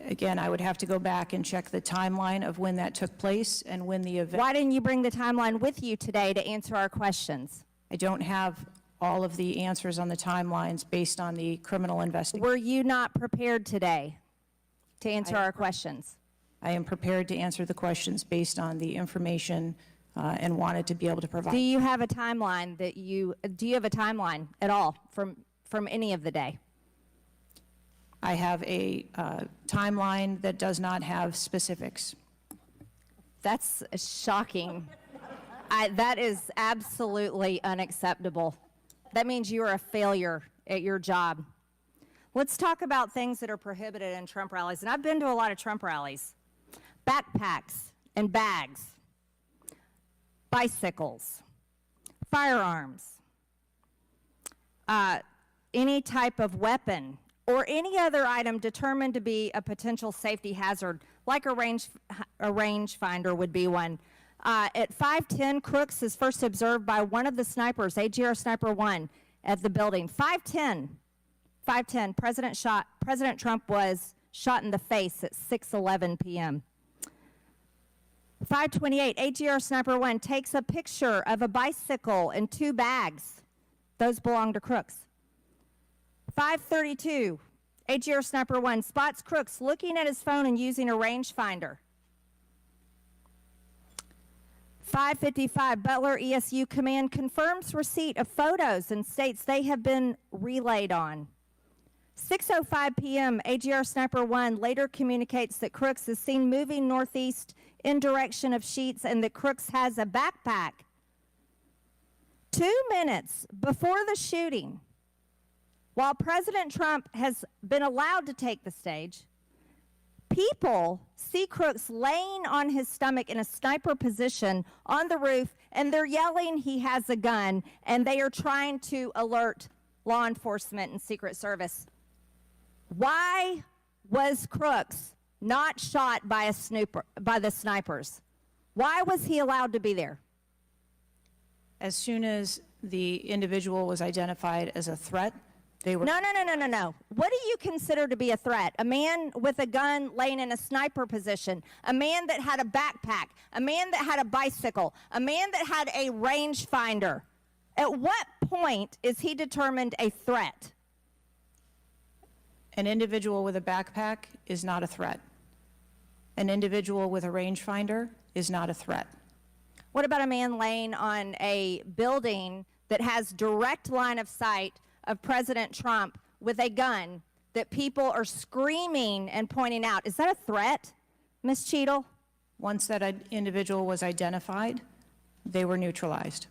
Again, I would have to go back and check the timeline of when that took place and when the event... Why didn't you bring the timeline with you today to answer our questions? I don't have all of the answers on the timelines based on the criminal investigation. Were you not prepared today to answer our questions? I am prepared to answer the questions based on the information and wanted to be able to provide. Do you have a timeline that do you have a timeline at all from any of the day? I have a timeline that does not have specifics. That's shocking. That is absolutely unacceptable. That means you are a failure at your job. Let's talk about things that are prohibited in Trump rallies. And I've been to a lot of Trump rallies. Backpacks and bags. Bicycles, firearms, any type of weapon, or any other item determined to be a potential safety hazard, like a rangefinder would be one. At 5:10, Crooks is first observed by one of the snipers, AGR Sniper 1, at the building. 5:10, President Trump was shot in the face at 6:11 p.m. 5:28, AGR Sniper 1 takes a picture of a bicycle and 2 bags. Those belong to Crooks. 5:32, AGR Sniper 1 spots Crooks looking at his phone and using a rangefinder. 5:55, Butler ESU Command confirms receipt of photos and states they have been relayed on. 6:05 p.m., AGR Sniper 1 later communicates that Crooks is seen moving northeast in direction of Sheets and that Crooks has a backpack. 2 minutes before the shooting, while President Trump has been allowed to take the stage, people see Crooks laying on his stomach in a sniper position on the roof, and they're yelling he has a gun, and they are trying to alert law enforcement and Secret Service. Why was Crooks not shot by the snipers? Why was he allowed to be there? As soon as the individual was identified as a threat, they were... No. What do you consider to be a threat? A man with a gun laying in a sniper position, a man that had a backpack, a man that had a bicycle, a man that had a rangefinder. At what point is he determined a threat? An individual with a backpack is not a threat. An individual with a rangefinder is not a threat. What about a man laying on a building that has direct line of sight of President Trump with a gun that people are screaming and pointing out? Is that a threat, Ms. Cheadle? Once that individual was identified, they were neutralized.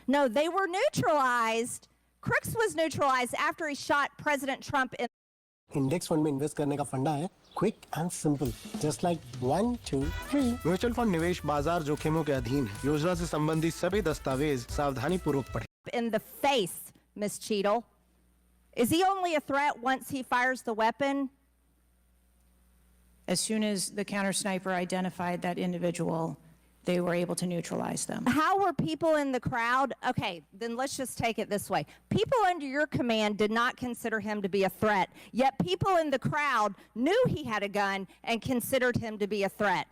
No, they were neutralized. Crooks was neutralized after he shot President Trump in... index fund में invest करने का फंडा है quick and simple just like 1 2 3 mutual fund निवेश बाजार जोखिमों के अधीन है योजना से संबंधित सभी दस्तावेज सावधानी पूर्वक पढ़ें in the face, Ms. Cheadle. Is he only a threat once he fires the weapon? As soon as the counter sniper identified that individual, they were able to neutralize them. How were people in the crowd? Okay, then let's just take it this way. People under your command did not consider him to be a threat, yet people in the crowd knew he had a gun and considered him to be a threat.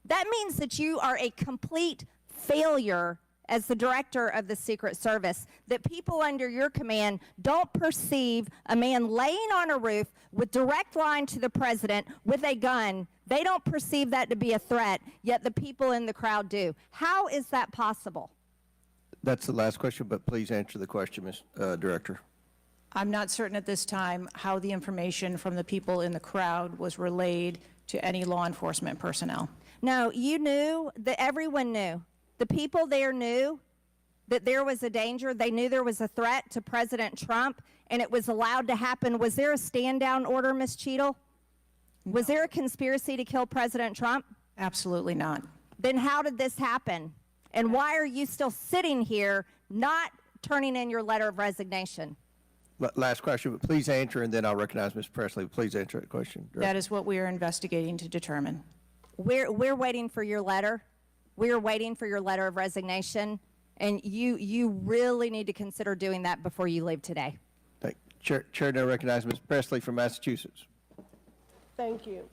That means that you are a complete failure as the director of the Secret Service, that people under your command don't perceive a man laying on a roof with direct line to the president with a gun? They don't perceive that to be a threat, yet the people in the crowd do. How is that possible? That's the last question, but please answer the question, Ms. Director. I'm not certain at this time how the information from the people in the crowd was relayed to any law enforcement personnel. No, you knew, that everyone knew. The people there knew that there was a danger. They knew there was a threat to President Trump, and it was allowed to happen. Was there a stand-down order, Ms. Cheadle? No. Was there a conspiracy to kill President Trump? Absolutely not. Then how did this happen? And why are you still sitting here not turning in your letter of resignation? Last question, but please answer, and then I'll recognize Ms. Presley. Please answer that question. That is what we are investigating to determine. We're waiting for your letter. We're waiting for your letter of resignation, and you really need to consider doing that before you leave today. Thank you. Chair now recognizes Ms. Presley from Massachusetts. Thank you.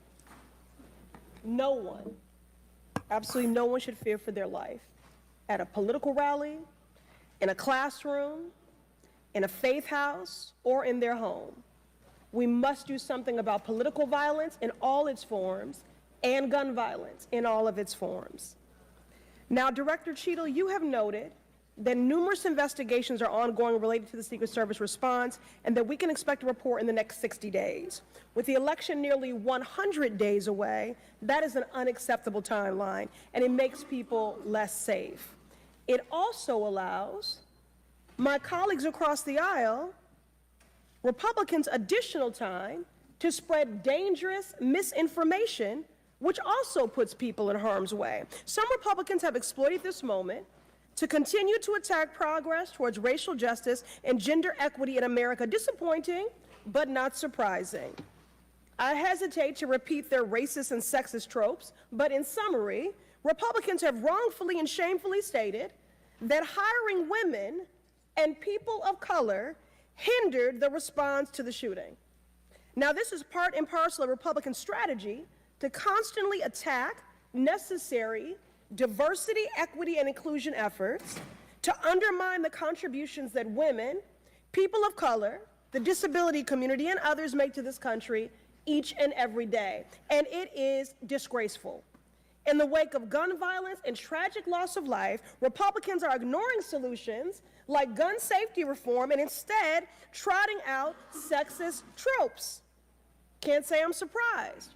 No one, absolutely no one should fear for their life at a political rally, in a classroom, in a faith house, or in their home. We must do something about political violence in all its forms and gun violence in all of its forms. Now, Director Cheadle, you have noted that numerous investigations are ongoing related to the Secret Service response, and that we can expect a report in the next 60 days. With the election nearly 100 days away, that is an unacceptable timeline, and it makes people less safe. It also allows my colleagues across the aisle, Republicans, additional time to spread dangerous misinformation, which also puts people in harm's way. Some Republicans have exploited this moment to continue to attack progress towards racial justice and gender equity in America. Disappointing, but not surprising. I hesitate to repeat their racist and sexist tropes, but in summary, Republicans have wrongfully and shamefully stated that hiring women and people of color hindered the response to the shooting. Now, this is part and parcel of Republican strategy to constantly attack necessary diversity, equity, and inclusion efforts, to undermine the contributions that women, people of color, the disability community, and others make to this country each and every day. And it is disgraceful. In the wake of gun violence and tragic loss of life, Republicans are ignoring solutions like gun safety reform and instead trotting out sexist tropes. Can't say I'm surprised.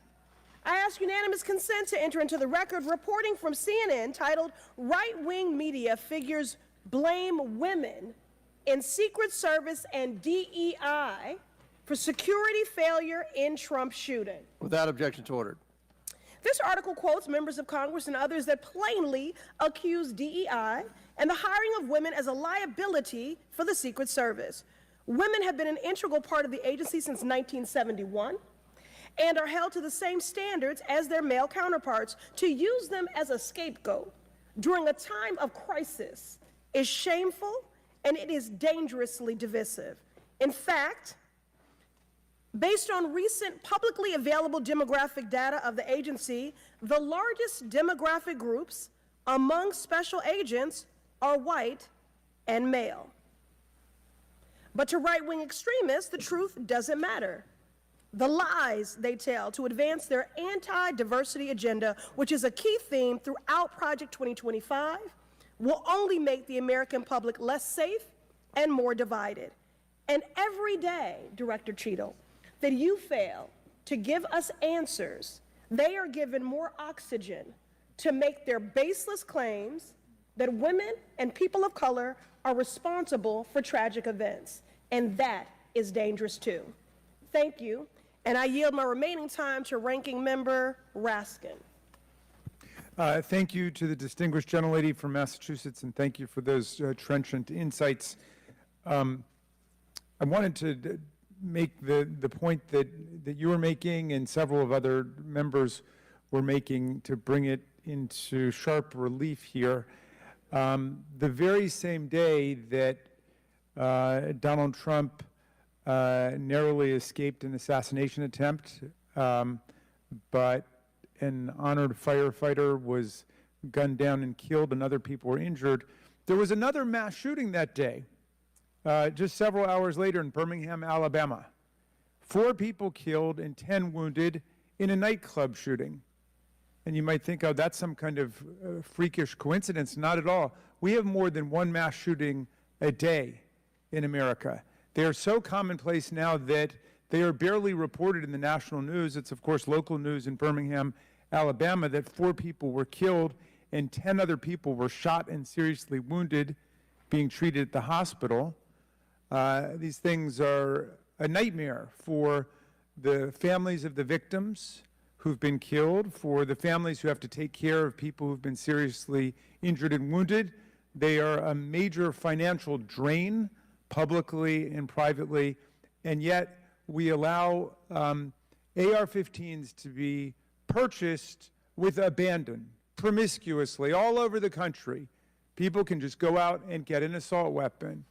I ask unanimous consent to enter into the record reporting from CNN titled "Right-Wing Media Figures Blame Women in Secret Service and DEI for Security Failure in Trump Shooting." Without objections ordered. This article quotes members of Congress and others that plainly accuse DEI and the hiring of women as a liability for the Secret Service. Women have been an integral part of the agency since 1971 and are held to the same standards as their male counterparts. To use them as a scapegoat during a time of crisis is shameful, and it is dangerously divisive. In fact, based on recent publicly available demographic data of the agency, the largest demographic groups among special agents are white and male. But to right-wing extremists, the truth doesn't matter. The lies they tell to advance their anti-diversity agenda, which is a key theme throughout Project 2025, will only make the American public less safe and more divided. And every day, Director Cheadle, that you fail to give us answers, they are given more oxygen to make their baseless claims that women and people of color are responsible for tragic events. And that is dangerous too. Thank you. And I yield my remaining time to Ranking Member Raskin. Thank you to the distinguished gentlelady from Massachusetts, and thank you for those trenchant insights. I wanted to make the point that you were making and several of other members were making to bring it into sharp relief here. The very same day that Donald Trump narrowly escaped an assassination attempt, but an honored firefighter was gunned down and killed and other people were injured, There was another mass shooting that day, just several hours later in Birmingham, Alabama. 4 people killed and 10 wounded in a nightclub shooting. And you might think, oh, that's some kind of freakish coincidence. Not at all. We have more than one mass shooting a day in America. They are so commonplace now that they are barely reported in the national news. It's, of course, local news in Birmingham, Alabama, that 4 people were killed and 10 other people were shot and seriously wounded, being treated at the hospital. These things are a nightmare for the families of the victims who've been killed, for the families who have to take care of people who've been seriously injured and wounded. They are a major financial drain, publicly and privately, and yet we allow AR-15s to be purchased with abandon, promiscuously, all over the country. People can just go out and get an assault weapon.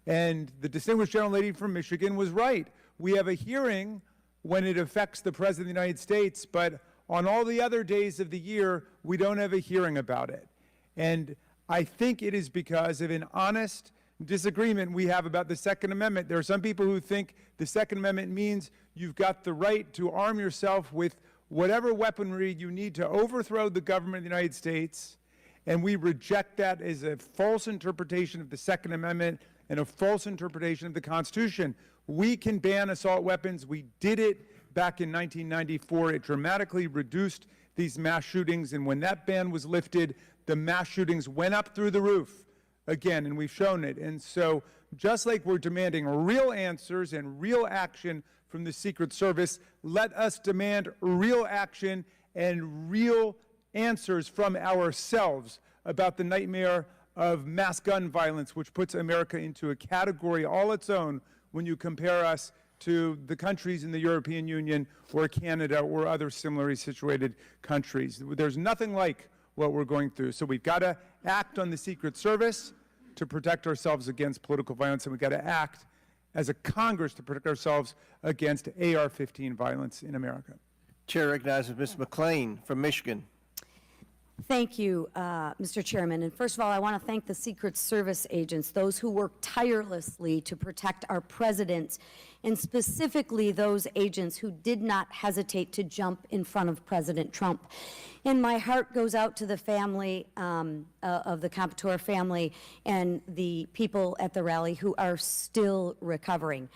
And the distinguished gentlelady from Michigan was right. We have a hearing when it affects the President of the United States, but on all the other days of the year, we don't have a hearing about it. And I think it is because of an honest disagreement we have about the Second Amendment. There are some people who think the Second Amendment means you've got the right to arm yourself with whatever weaponry you need to overthrow the government of the United States, and we reject that as a false interpretation of the Second Amendment and a false interpretation of the Constitution. We can ban assault weapons. We did it back in 1994. It dramatically reduced these mass shootings, and when that ban was lifted, the mass shootings went up through the roof again, and we've shown it. And so just like we're demanding real answers and real action from the Secret Service, let us demand real action and real answers from ourselves about the nightmare of mass gun violence, which puts America into a category all its own when you compare us to the countries in the European Union or Canada or other similarly situated countries. There's nothing like what we're going through. So we've got to act on the Secret Service to protect ourselves against political violence, and we've got to act as a Congress to protect ourselves against AR-15 violence in America. Chair recognizes Ms. McClain from Michigan. Thank you, Mr. Chairman. And first of all, I want to thank the Secret Service agents, those who work tirelessly to protect our president, and specifically those agents who did not hesitate to jump in front of President Trump. And my heart goes out to the family of the Comptoir family and the people at the rally who are still recovering.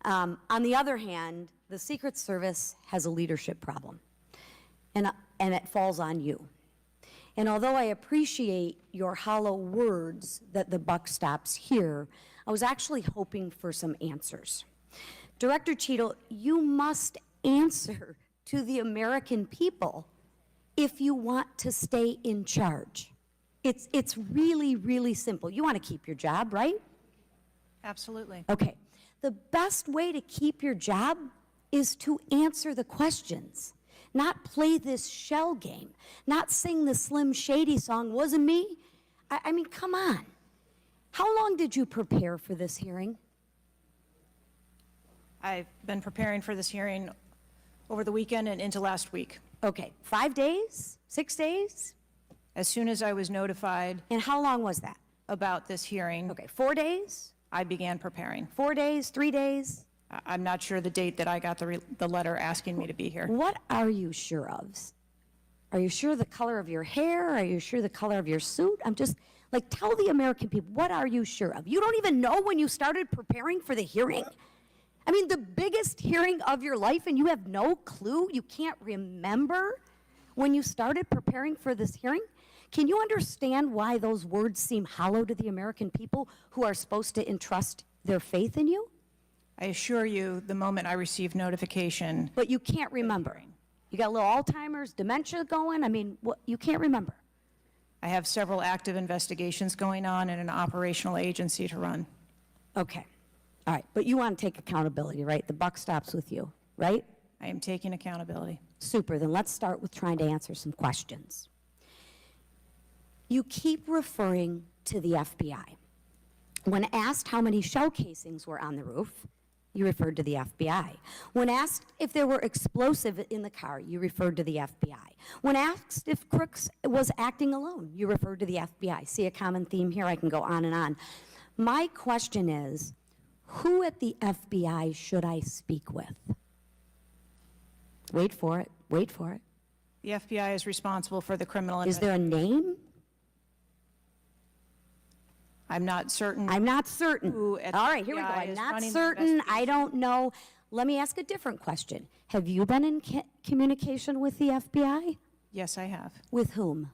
On the other hand, the Secret Service has a leadership problem, and it falls on you. And although I appreciate your hollow words that the buck stops here, I was actually hoping for some answers. Director Cheadle, you must answer to the American people if you want to stay in charge. It's really, really simple. You want to keep your job, right? Absolutely. Okay. The best way to keep your job is to answer the questions. Not play this shell game, not sing the Slim Shady song, wasn't me? I mean, come on. How long did you prepare for this hearing? I've been preparing for this hearing over the weekend and into last week. Okay, 5 days, 6 days? As soon as I was notified. And how long was that? About this hearing. Okay, 4 days? I began preparing. 4 days, 3 days? I'm not sure the date that I got the letter asking me to be here. What are you sure of? Are you sure the color of your hair? Are you sure the color of your suit? I'm just, like, tell the American people, what are you sure of? You don't even know when you started preparing for the hearing? I mean, the biggest hearing of your life, and you have no clue? You can't remember when you started preparing for this hearing? Can you understand why those words seem hollow to the American people who are supposed to entrust their faith in you? I assure you, the moment I received notification. But you can't remember. You got a little Alzheimer's, dementia going? I mean, what, you can't remember. I have several active investigations going on and an operational agency to run. Okay. All right. But you want to take accountability, right? The buck stops with you, right? I am taking accountability. Super. Then let's start with trying to answer some questions. You keep referring to the FBI. When asked how many shell casings were on the roof, You referred to the FBI. When asked if there were explosives in the car, you referred to the FBI. When asked if Crooks was acting alone, you referred to the FBI. See a common theme here? I can go on and on. My question is, who at the FBI should I speak with? Wait for it. Wait for it. The FBI is responsible for the criminal Is there a name? I'm not certain. I'm not certain. Who at All the right, here we go. FBI I'm is not running the certain. I don't know. Let me ask a different question. Have you been in communication with the FBI? Yes, I have. With whom?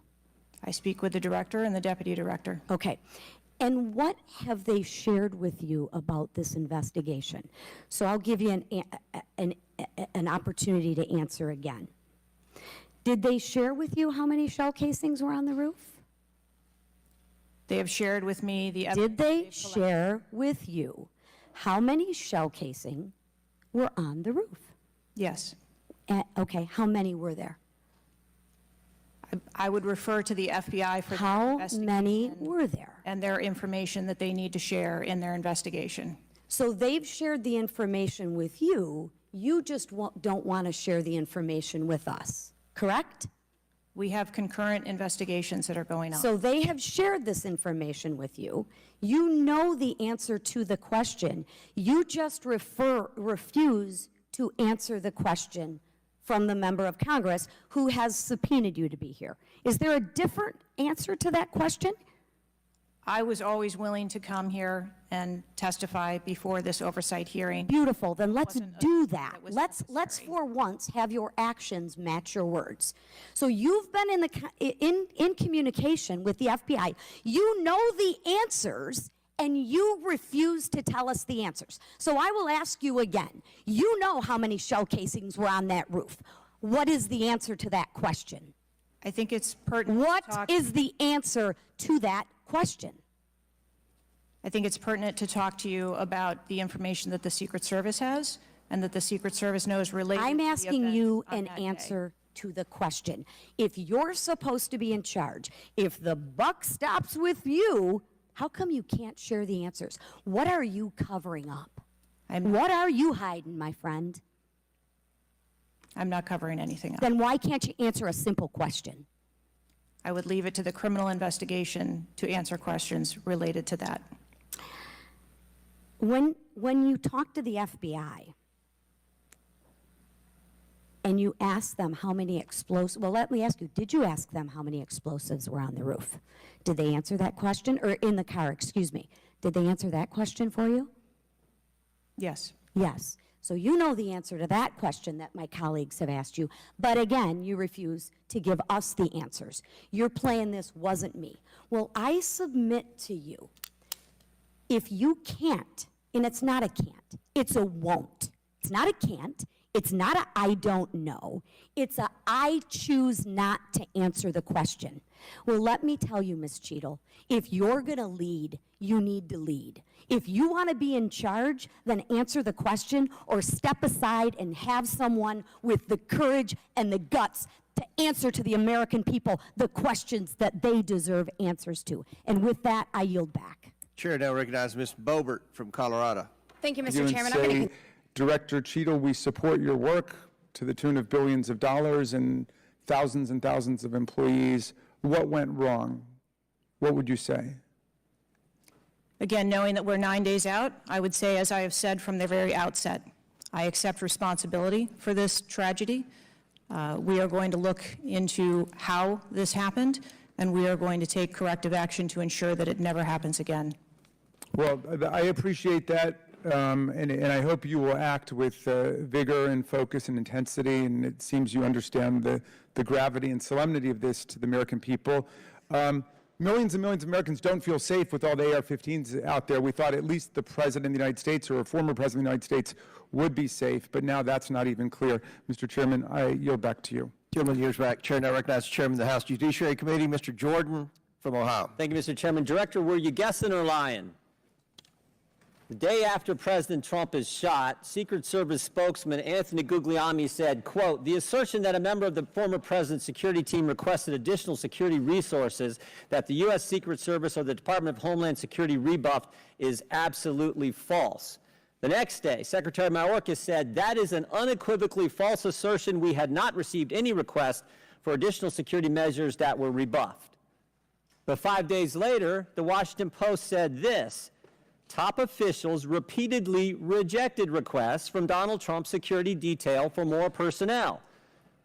I speak with the director and the deputy director. Okay. And what have they shared with you about this investigation? So I'll give you an opportunity to answer again. Did they share with you how many shell casings were on the roof? They have shared with me the Did they share with you how many shell casing were on the roof? Yes. Okay, how many were there? I would refer to the FBI for how many were there? And their information that they need to share in their investigation. So they've shared the information with you. You just don't want to share the information with us, correct? We have concurrent investigations that are going on. So they have shared this information with you. You know the answer to the question. You just refuse to answer the question from the member of Congress who has subpoenaed you to be here. Is there a different answer to that question? I was always willing to come here and testify before this oversight hearing. Beautiful. Then let's do that. Let's for once have your actions match your words. So you've been in communication with the FBI. You know the answers, and you refuse to tell us the answers. So I will ask you again. You know how many shell casings were on that roof. What is the answer to that question? I think it's pertinent. What is the answer to that question? I think it's pertinent to talk to you about the information that the Secret Service has and that the Secret Service knows related I'm to the asking events you on an that day. answer to the question. If you're supposed to be in charge, if the buck stops with you, how come you can't share the answers? What are you covering up? What are you hiding, my friend? I'm not covering anything up. Then why can't you answer a simple question? I would leave it to the criminal investigation to answer questions related to that. When you talk to the FBI and you ask them how many explosives, well, let me ask you, did you ask them how many explosives were on the roof? Did they answer that question? Or in the car, excuse me. Did they answer that question for you? Yes. Yes. So you know the answer to that question that my colleagues have asked you. But again, you refuse to give us the answers. You're playing this wasn't me. Well, I submit to you, if you can't, and it's not a can't, it's a won't. It's not a can't. It's not a I don't know. It's a I choose not to answer the question. Well, let me tell you, Ms. Cheadle, if you're going to lead, you need to lead. If you want to be in charge, then answer the question or step aside and have someone with the courage and the guts to answer to the American people the questions that they deserve answers to. And with that, I yield back. Chair now recognizes Ms. Boebert from Colorado. Thank you, You Mr. and Chairman. say, Director Cheadle, we support your work to the tune of billions of dollars and thousands of employees. What went wrong? What would you say? Again, knowing that we're 9 days out, I would say, as I have said from the very outset, I accept responsibility for this tragedy. We are going to look into how this happened, and we are going to take corrective action to ensure that it never happens again. Well, I appreciate that, and I hope you will act with vigor and focus and intensity, and it seems you understand the gravity and solemnity of this to the American people. Millions and millions of Americans don't feel safe with all the AR-15s out there. We thought at least the President of the United States or a former President of the United States would be safe, but now that's not even clear. Mr. Chairman, I yield back to you. Gentleman yields back. Chair now recognizes Chairman of the House Judiciary Committee, Mr. Jordan from Ohio. Thank you, Mr. Chairman. Director, were you guessing or lying? The day after President Trump is shot, Secret Service spokesman Anthony Guglielmi said, quote, "The assertion that a member of the former president's security team requested additional security resources that the U.S. Secret Service or the Department of Homeland Security rebuffed is absolutely false. The next day, Secretary Mayorkas said, that is an unequivocally false assertion. We had not received any request for additional security measures that were rebuffed. But 5 days later, the Washington Post said this: top officials repeatedly rejected requests from Donald Trump's security detail for more personnel.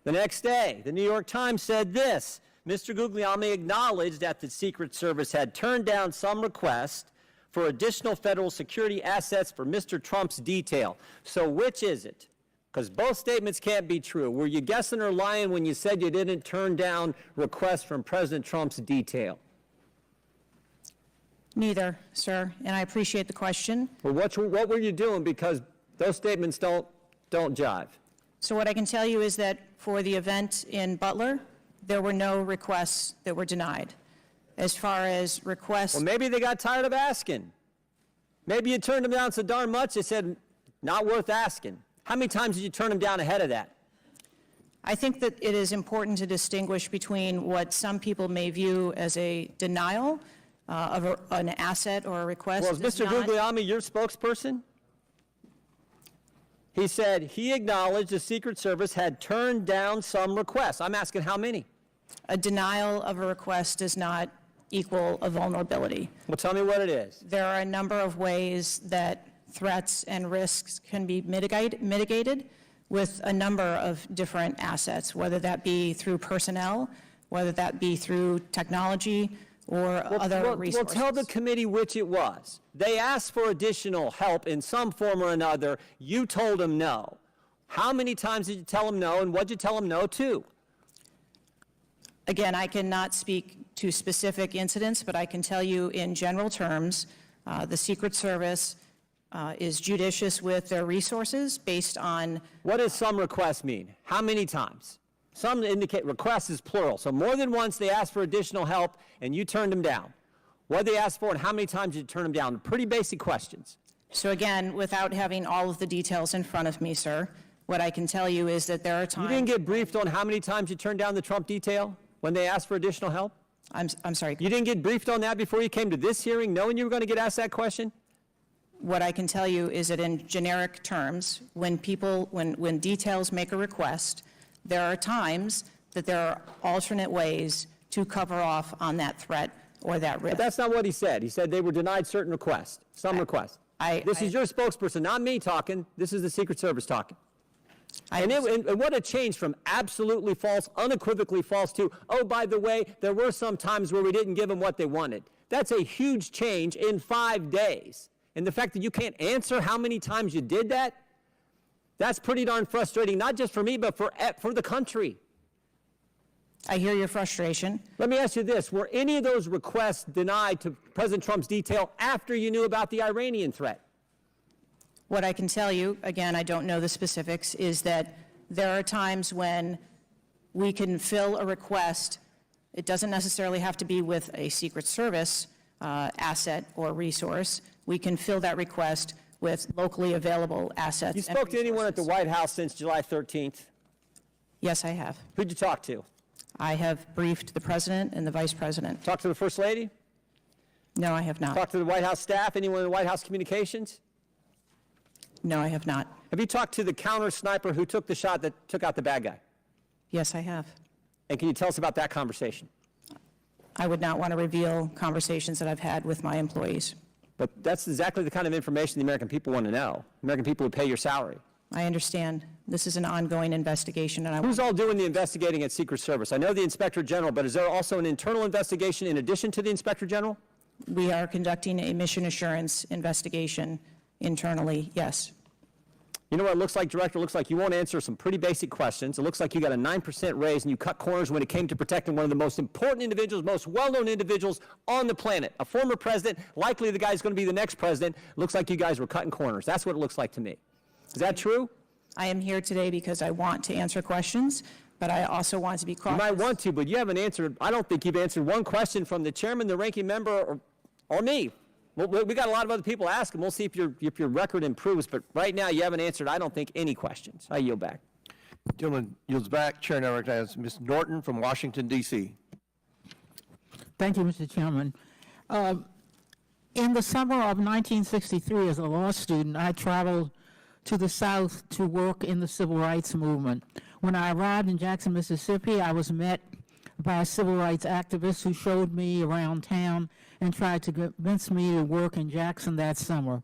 The next day, the New York Times said this: Mr. Guglielmi acknowledged that the Secret Service had turned down some requests for additional federal security assets for Mr. Trump's detail. So which is it? Because both statements can't be true. Were you guessing or lying when you said you didn't turn down requests from President Trump's detail? Neither, sir, and I appreciate the question. Well, what were you doing? Because those statements don't jive. So what I can tell you is that for the event in Butler, there were no requests that were denied. As far as requests... Well, maybe they got tired of asking. Maybe you turned them down so darn much, they said, not worth asking. How many times did you turn them down ahead of that? I think that it is important to distinguish between what some people may view as a denial of an asset or a request. Well, is Mr. Guglielmi your spokesperson? He said he acknowledged the Secret Service had turned down some requests. I'm asking how many? A denial of a request does not equal a vulnerability. Well, tell me what it is. There are a number of ways that threats and risks can be mitigated with a number of different assets, whether that be through personnel, whether that be through technology, or other resources. Well, tell the committee which it was. They asked for additional help in some form or another. You told them no. How many times did you tell them no, and what did you tell them no to? Again, I cannot speak to specific incidents, but I can tell you in general terms, the Secret Service is judicious with their resources based on... What does some requests mean? How many times? Some indicate requests is plural. So more than once they asked for additional help and you turned them down. What did they ask for and how many times did you turn them down? Pretty basic questions. So again, without having all of the details in front of me, sir, what I can tell you is that there are times... You didn't get briefed on how many times you turned down the Trump detail when they asked for additional help? I'm sorry. You didn't get briefed on that before you came to this hearing, knowing you were going to get asked that question? What I can tell you is that in generic terms, when details make a request, there are times that there are alternate ways to cover off on that threat or that risk. But that's not what he said. He said they were denied certain requests, some requests. This is your spokesperson, not me talking. This is the Secret Service talking. And what a change from absolutely false, unequivocally false to, oh, by the way, there were some times where we didn't give them what they wanted. That's a huge change in 5 days. And the fact that you can't answer how many times you did that, that's pretty darn frustrating, not just for me, but for the country. I hear your frustration. Let me ask you this. Were any of those requests denied to President Trump's detail after you knew about the Iranian threat? What I can tell you, again, I don't know the specifics, is that there are times when we can fill a request. It doesn't necessarily have to be with a Secret Service asset or resource. We can fill that request with locally available assets. You spoke to anyone at the White House since July 13th? Yes, I have. Who'd you talk to? I have briefed the President and the Vice President. Talked to the First Lady? No, I have not. Talked to the White House staff? Anyone in the White House communications? No, I have not. Have you talked to the counter sniper who took the shot that took out the bad guy? Yes, I have. And can you tell us about that conversation? I would not want to reveal conversations that I've had with my employees. But that's exactly the kind of information the American people want to know. American people would pay your salary. I understand. This is an ongoing investigation. And who's all doing the investigating at Secret Service? I know the Inspector General, but is there also an internal investigation in addition to the Inspector General? We are conducting a mission assurance investigation internally, yes. You know what it looks like, Director? It looks like you won't answer some pretty basic questions. It looks like you got a 9% raise and you cut corners when it came to protecting one of the most important individuals, most well-known individuals on the planet. A former president, likely the guy who's going to be the next president. Looks like you guys were cutting corners. That's what it looks like to me. Is that true? I am here today because I want to answer questions, but I also want to be cautious. You might want to, but you haven't answered, I don't think you've answered one question from the chairman, the ranking member, or me. We got a lot of other people asking. We'll see if your record improves, but right now you haven't answered, I don't think, any questions. I yield back. Gentleman yields back. Chair now recognizes Ms. Norton from Washington, D.C. Thank you, Mr. Chairman. In the summer of 1963, as a law student, I traveled to the South to work in the civil rights movement. When I arrived in Jackson, Mississippi, I was met by a civil rights activist who showed me around town and tried to convince me to work in Jackson that summer.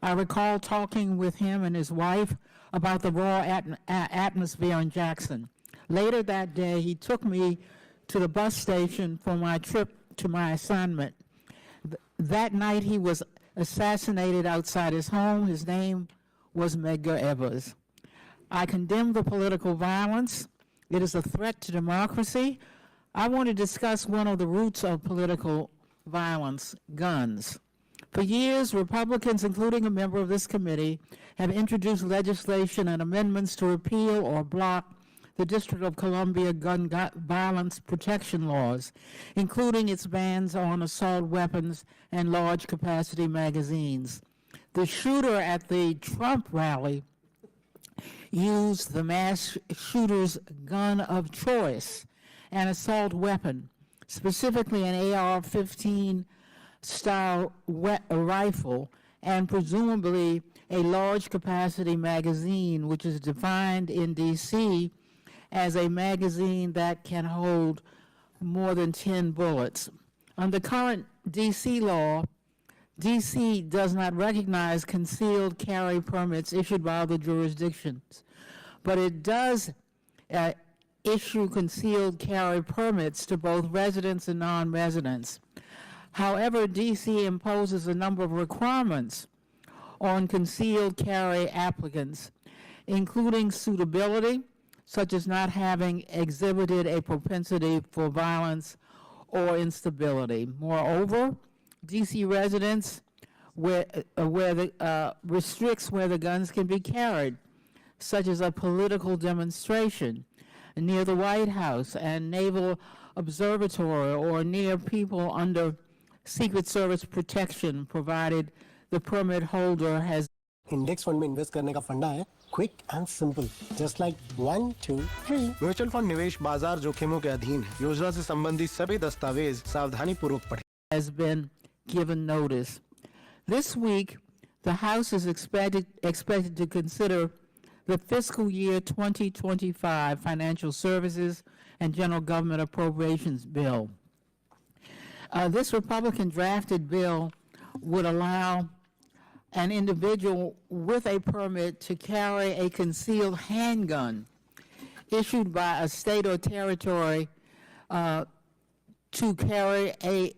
I recall talking with him and his wife about the raw atmosphere in Jackson. Later that day, he took me to the bus station for my trip to my assignment. That night, he was assassinated outside his home. His name was Medgar Evers. I condemn the political violence. It is a threat to democracy. I want to discuss one of the roots of political violence, guns. For years, Republicans, including a member of this committee, have introduced legislation and amendments to repeal or block the District of Columbia gun violence protection laws, including its bans on assault weapons and large capacity magazines. The shooter at the Trump rally used the mass shooter's gun of choice, an assault weapon, specifically an AR-15 style rifle, and presumably a large capacity magazine, which is defined in D.C. as a magazine that can hold more than 10 bullets. Under current D.C. law, D.C. does not recognize concealed carry permits issued by other jurisdictions, but it does issue concealed carry permits to both residents and non-residents. However, D.C. imposes a number of requirements on concealed carry applicants, including suitability, such as not having exhibited a propensity for violence or instability. Moreover, D.C. residents restricts where the guns can be carried, such as a political demonstration near the White House and Naval Observatory, or near people under Secret Service protection, provided the permit holder has. Index fund में invest करने का फंडा है quick and simple just like 1 2 3 mutual fund निवेश बाजार जोखिमों के अधीन है योजना से संबंधित सभी दस्तावेज सावधानी पूर्वक पढ़ें has been given notice. This week, the House is expected to consider the fiscal year 2025 Financial Services and General Government Appropriations Bill. This Republican drafted bill would allow an individual with a permit to carry a concealed handgun issued by a state or territory to carry a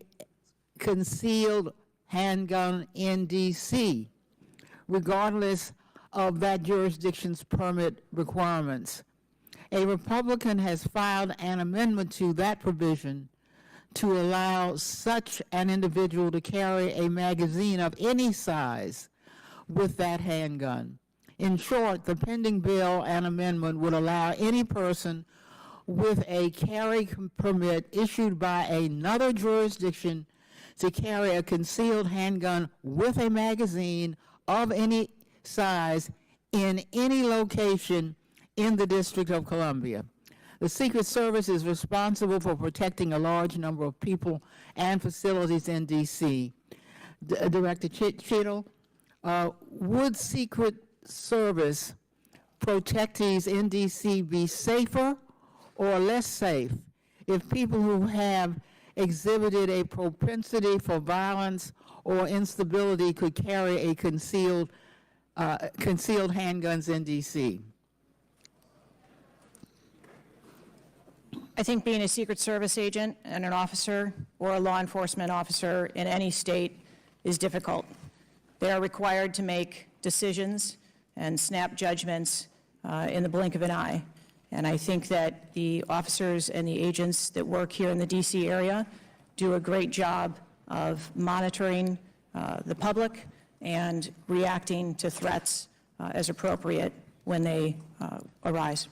concealed handgun in D.C., regardless of that jurisdiction's permit requirements. A Republican has filed an amendment to that provision to allow such an individual to carry a magazine of any size with that handgun. In short, the pending bill and amendment would allow any person with a carry permit issued by another jurisdiction to carry a concealed handgun with a magazine of any size in any location in the District of Columbia. The Secret Service is responsible for protecting a large number of people and facilities in D.C. Director Cheadle, would Secret Service protectees in D.C. be safer or less safe if people who have exhibited a propensity for violence or instability could carry a concealed handguns in D.C.? I think being a Secret Service agent and an officer or a law enforcement officer in any state is difficult. They are required to make decisions and snap judgments in the blink of an eye. And I think that the officers and the agents that work here in the D.C. area do a great job of monitoring the public and reacting to threats as appropriate when they arise.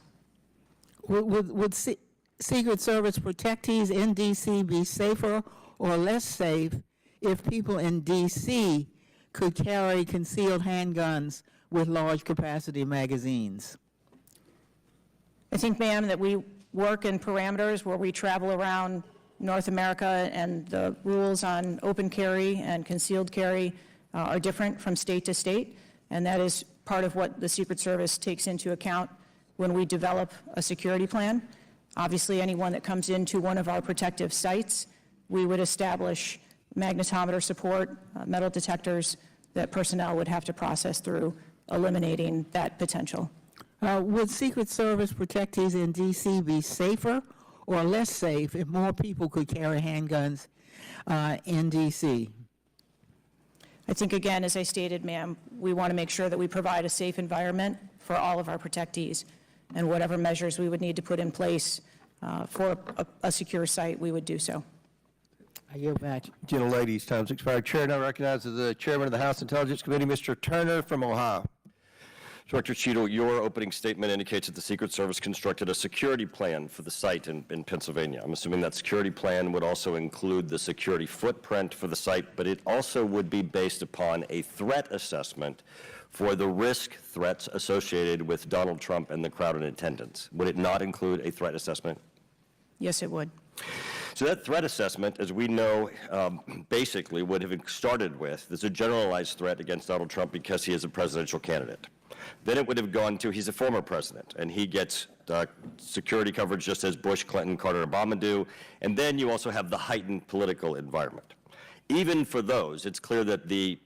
Would Secret Service protectees in D.C. be safer or less safe if people in D.C. could carry concealed handguns with large capacity magazines? I think, ma'am, that we work in parameters where we travel around North America and the rules on open carry and concealed carry are different from state to state, and that is part of what the Secret Service takes into account when we develop a security plan. Obviously, anyone that comes into one of our protective sites, we would establish magnetometer support, metal detectors that personnel would have to process through, eliminating that potential. Would Secret Service protectees in D.C. be safer or less safe if more people could carry handguns in D.C.? I think, again, as I stated, ma'am, we want to make sure that we provide a safe environment for all of our protectees, and whatever measures we would need to put in place for a secure site, we would do so. I yield back. Gentlelady's time's expired. Chair now recognizes the Chairman of the House Intelligence Committee, Mr. Turner from Ohio. Director Cheadle, your opening statement indicates that the Secret Service constructed a security plan for the site in Pennsylvania. I'm assuming that security plan would also include the security footprint for the site, but it also would be based upon a threat assessment for the threats associated with Donald Trump and the crowd in attendance. Would it not include a threat assessment? Yes, it would. So that threat assessment, as we know, basically would have started with, there's a generalized threat against Donald Trump because he is a presidential candidate. Then it would have gone to he's a former president, and he gets security coverage just as Bush, Clinton, Carter, Obama do. And then you also have the heightened political environment. Even for those, it's clear that the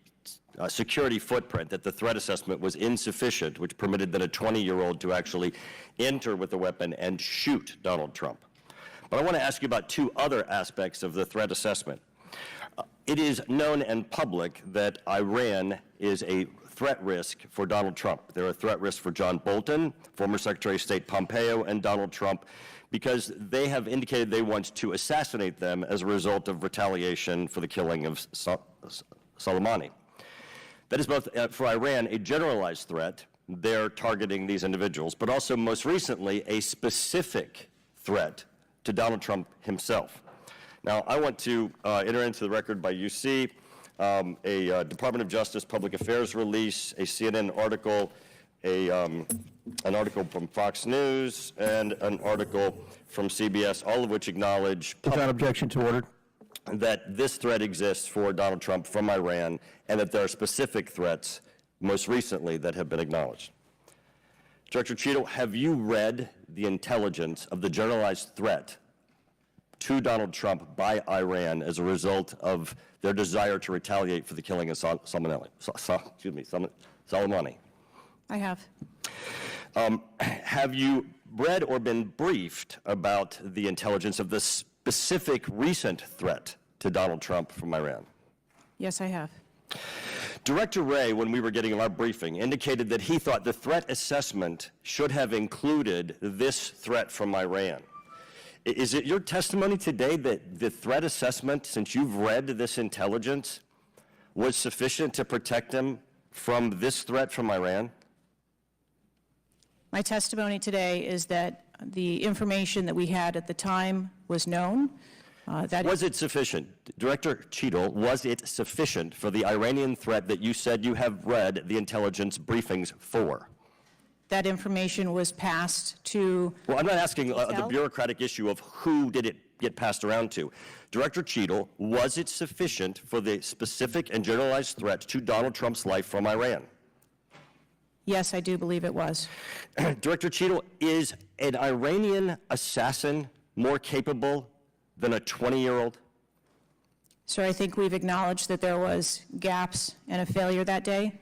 security footprint, that the threat assessment was insufficient, which permitted then a 20-year-old to actually enter with a weapon and shoot Donald Trump. But I want to ask you about two other aspects of the threat assessment. It is known and public that Iran is a threat risk for Donald Trump. They're a threat risk for John Bolton, former Secretary of State Pompeo, and Donald Trump, because they have indicated they want to assassinate them as a result of retaliation for the killing of Soleimani. That is both, for Iran, a generalized threat. They're targeting these individuals, but also most recently, a specific threat to Donald Trump himself. Now, I want to enter into the record by UC a Department of Justice Public Affairs release, a CNN article, an article from Fox News, and an article from CBS, all of which acknowledge without objection to order that this threat exists for Donald Trump from Iran, and that there are specific threats, most recently, that have been acknowledged. Director Cheadle, have you read the intelligence of the generalized threat to Donald Trump by Iran as a result of their desire to retaliate for the killing of Soleimani? I have. Have you read or been briefed about the intelligence of the specific recent threat to Donald Trump from Iran? Yes, I have. Director Wray, when we were getting our briefing, indicated that he thought the threat assessment should have included this threat from Iran. Is it your testimony today that the threat assessment, since you've read this intelligence, was sufficient to protect them from this threat from Iran? My testimony today is that the information that we had at the time was known. Was it sufficient? Director Cheadle, was it sufficient for the Iranian threat that you said you have read the intelligence briefings for? That information was passed to... Well, I'm not asking the bureaucratic issue of who did it get passed around to. Director Cheadle, was it sufficient for the specific and generalized threat to Donald Trump's life from Iran? Yes, I do believe it was. Director Cheadle, is an Iranian assassin more capable than a 20-year-old? Sir, I think we've acknowledged that there was gaps and a failure that day.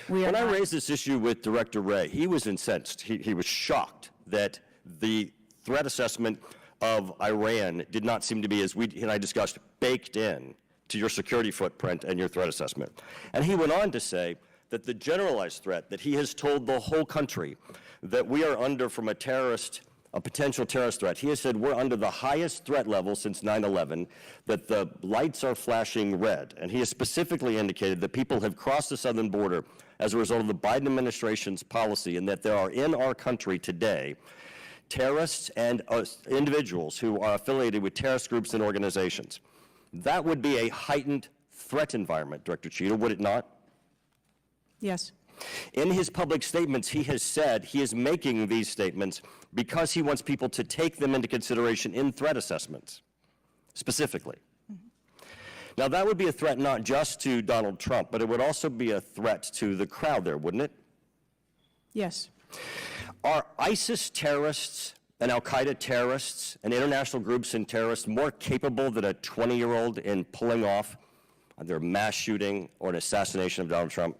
When I raised this issue with Director Wray, he was incensed. He was shocked that the threat assessment of Iran did not seem to be, as we and I discussed, baked in to your security footprint and your threat assessment. And he went on to say that the generalized threat that he has told the whole country that we are under from a potential terrorist threat. He has said we're under the highest threat level since 9/11, that the lights are flashing red. And he has specifically indicated that people have crossed the southern border as a result of the Biden administration's policy, and that there are in our country today terrorists and individuals who are affiliated with terrorist groups and organizations. That would be a heightened threat environment, Director Cheadle, would it not? Yes. In his public statements, he has said he is making these statements because he wants people to take them into consideration in threat assessments. specifically. Now, that would be a threat not just to Donald Trump, but it would also be a threat to the crowd there, wouldn't it? Yes. Are ISIS terrorists and al-Qaeda terrorists and international groups and terrorists more capable than a 20-year-old in pulling off either a mass shooting or an assassination of Donald Trump?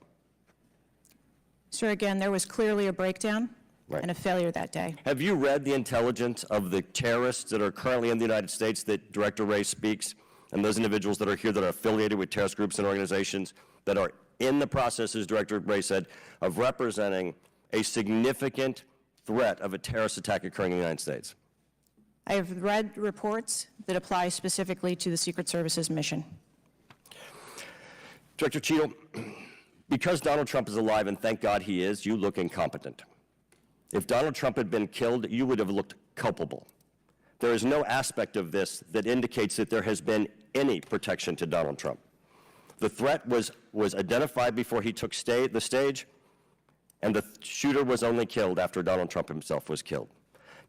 Sir, again, there was clearly a breakdown and a failure that day. Have you read the intelligence of the terrorists that are currently in the United States that Director Wray speaks, and those individuals that are here that are affiliated with terrorist groups and organizations that are in the process, as Director Wray said, of representing a significant threat of a terrorist attack occurring in the United States? I have read reports that apply specifically to the Secret Service's mission. Director Cheadle, because Donald Trump is alive, and thank God he is, you look incompetent. If Donald Trump had been killed, you would have looked culpable. There is no aspect of this that indicates that there has been any protection to Donald Trump. The threat was identified before he took the stage, and the shooter was only killed after Donald Trump himself was killed.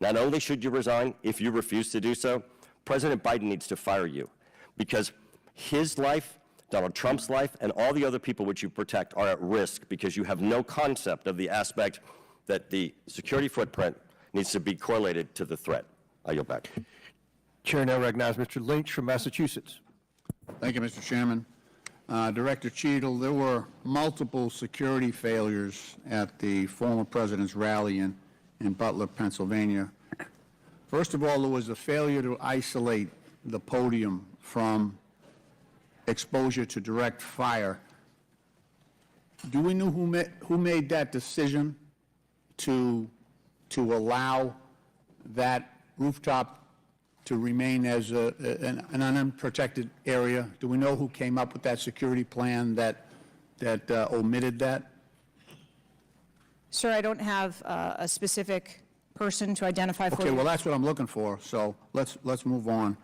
Not only should you resign, if you refuse to do so, President Biden needs to fire you, because his life, Donald Trump's life, and all the other people which you protect are at risk because you have no concept of the aspect that the security footprint needs to be correlated to the threat. I yield back. Chair now recognizes Mr. Lynch from Massachusetts. Thank you, Mr. Chairman. Director Cheadle, there were multiple security failures at the former president's rally in Butler, Pennsylvania. First of all, there was a failure to isolate the podium from exposure to direct fire. Do we know who made that decision to allow that rooftop to remain as an unprotected area? Do we know who came up with that security plan that omitted that? Sir, I don't have a specific person to identify for you. Okay, well, that's what I'm looking for, so let's move on.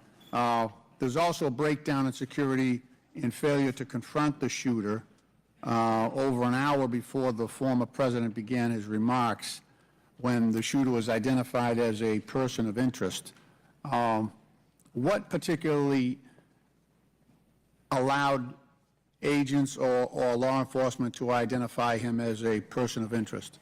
There's also a breakdown in security and failure to confront the shooter over an hour before the former president began his remarks, when the shooter was identified as a person of interest. What particularly allowed agents or law enforcement to identify him as a person of interest?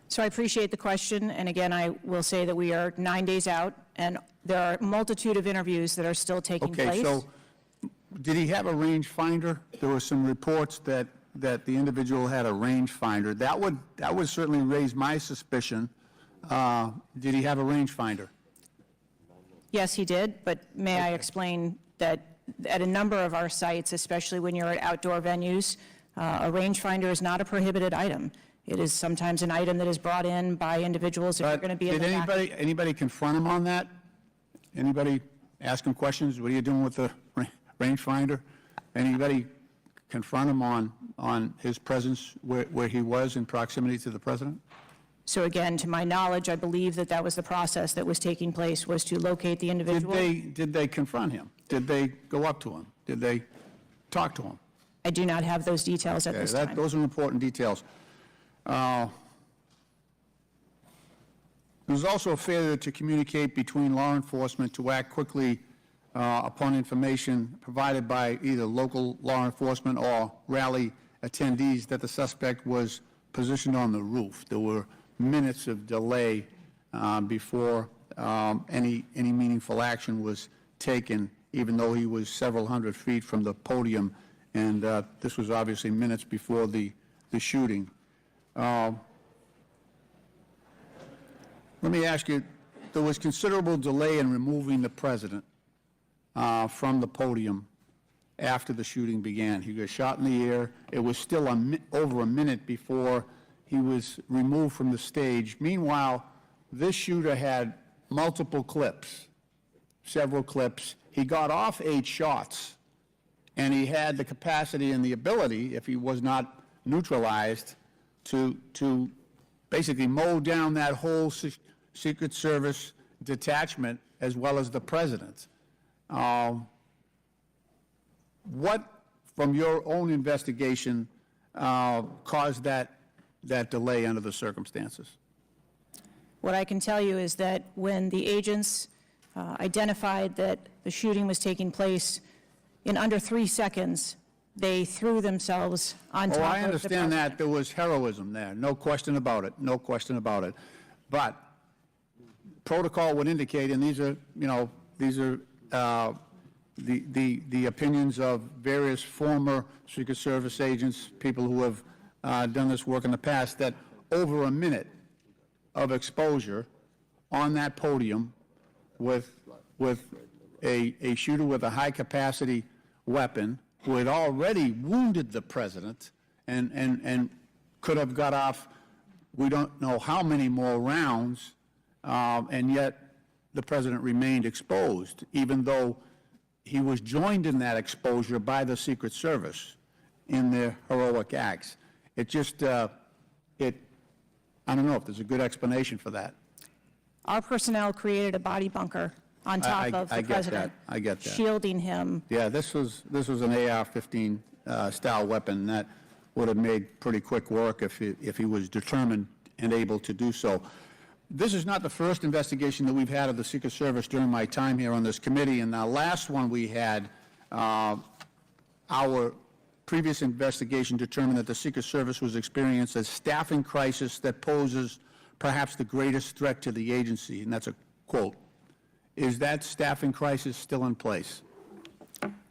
So I appreciate the question, and again, I will say that we are 9 days out, and there are a multitude of interviews that are still taking place. Okay, so did he have a rangefinder? There were some reports that the individual had a rangefinder. That would certainly raise my suspicion. Did he have a rangefinder? Yes, he did, but may I explain that at a number of our sites, especially when you're at outdoor venues, a rangefinder is not a prohibited item. It is sometimes an item that is brought in by individuals if you're going to be in the back. Did anybody confront him on that? Anybody ask him questions? What are you doing with the rangefinder? Anybody confront him on his presence where he was in proximity to the president? So again, to my knowledge, I believe that was the process that was taking place, was to locate the individual. Did they confront him? Did they go up to him? Did they talk to him? I do not have those details at this time. Those are important details. There's also a failure to communicate between law enforcement to act quickly upon information provided by either local law enforcement or rally attendees that the suspect was positioned on the roof. There were minutes of delay before any meaningful action was taken, even though he was several hundred feet from the podium, and this was obviously minutes before the shooting. Let me ask you, there was considerable delay in removing the president from the podium after the shooting began. He got shot in the air. It was still over a minute before he was removed from the stage. Meanwhile, this shooter had multiple clips, several clips. He got off 8 shots, and he had the capacity and the ability, if he was not neutralized, to basically mow down that whole Secret Service detachment as well as the president. What, from your own investigation, caused that delay under the circumstances? What I can tell you is that when the agents identified that the shooting was taking place, in under 3 seconds, they threw themselves on top of the I understand president. that. There was heroism there. No question about it. No question about it. But protocol would indicate, and these are, the opinions of various former Secret Service agents, people who have done this work in the past, that over a minute of exposure on that podium with a shooter with a high-capacity weapon who had already wounded the president and could have got off, we don't know how many more rounds, and yet the president remained exposed, even though he was joined in that exposure by the Secret Service in their heroic acts. It just, I don't know if there's a good explanation for that. Our personnel created a body bunker on top of the president. I get that. Shielding him. Yeah, this was an AR-15 style weapon that would have made pretty quick work if he was determined and able to do so. This is not the first investigation that we've had of the Secret Service during my time here on this committee, and the last one we had, our previous investigation determined that the Secret Service was experiencing a staffing crisis that poses perhaps the greatest threat to the agency, and that's a quote. Is that staffing crisis still in place?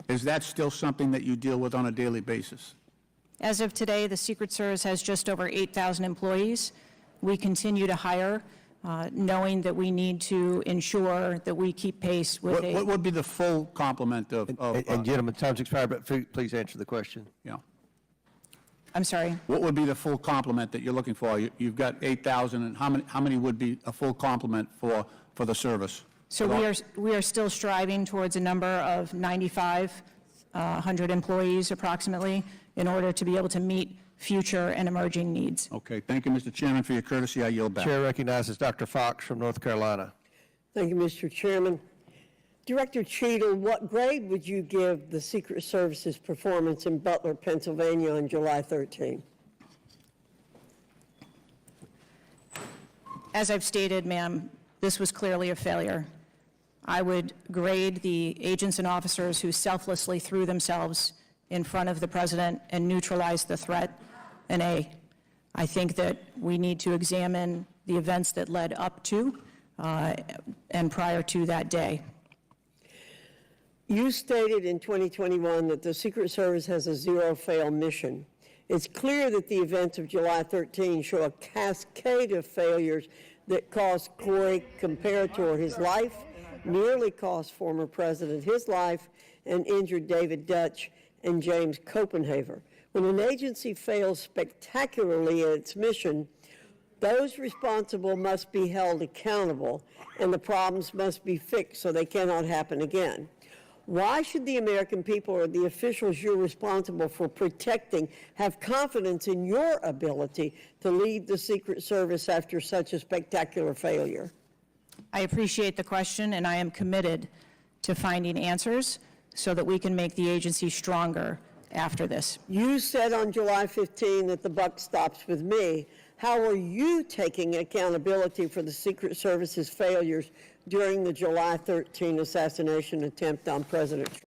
Is that still something that you deal with on a daily basis? As of today, the Secret Service has just over 8,000 employees. We continue to hire, knowing that we need to ensure that we keep pace with What would be the full complement of And gentlemen, time's expired, but please answer the question. Yeah. I'm sorry? What would be the full complement that you're looking for? You've got 8,000, and how many would be a full complement for the service? So we are still striving towards a number of 9,500 employees approximately in order to be able to meet future and emerging needs. Okay, thank you, Mr. Chairman, for your courtesy. I yield back. Chair recognizes Dr. Fox from North Carolina. Thank you, Mr. Chairman. Director Cheadle, what grade would you give the Secret Service's performance in Butler, Pennsylvania on July 13? As I've stated, ma'am, this was clearly a failure. I would grade the agents and officers who selflessly threw themselves in front of the president and neutralized the threat an A. I think that we need to examine the events that led up to and prior to that day. You stated in 2021 that the Secret Service has a zero-fail mission. It's clear that the events of July 13 show a cascade of failures that cost Corey Comparator his life, nearly cost former president his life, and injured David Dutch and James Copenhaver. When an agency fails spectacularly in its mission, those responsible must be held accountable, and the problems must be fixed so they cannot happen again. Why should the American people or the officials you're responsible for protecting have confidence in your ability to lead the Secret Service after such a spectacular failure? I appreciate the question, and I am committed to finding answers so that we can make the agency stronger after this. You said on July 15 that the buck stops with me. How are you taking accountability for the Secret Service's failures during the July 13 assassination attempt on President Trump?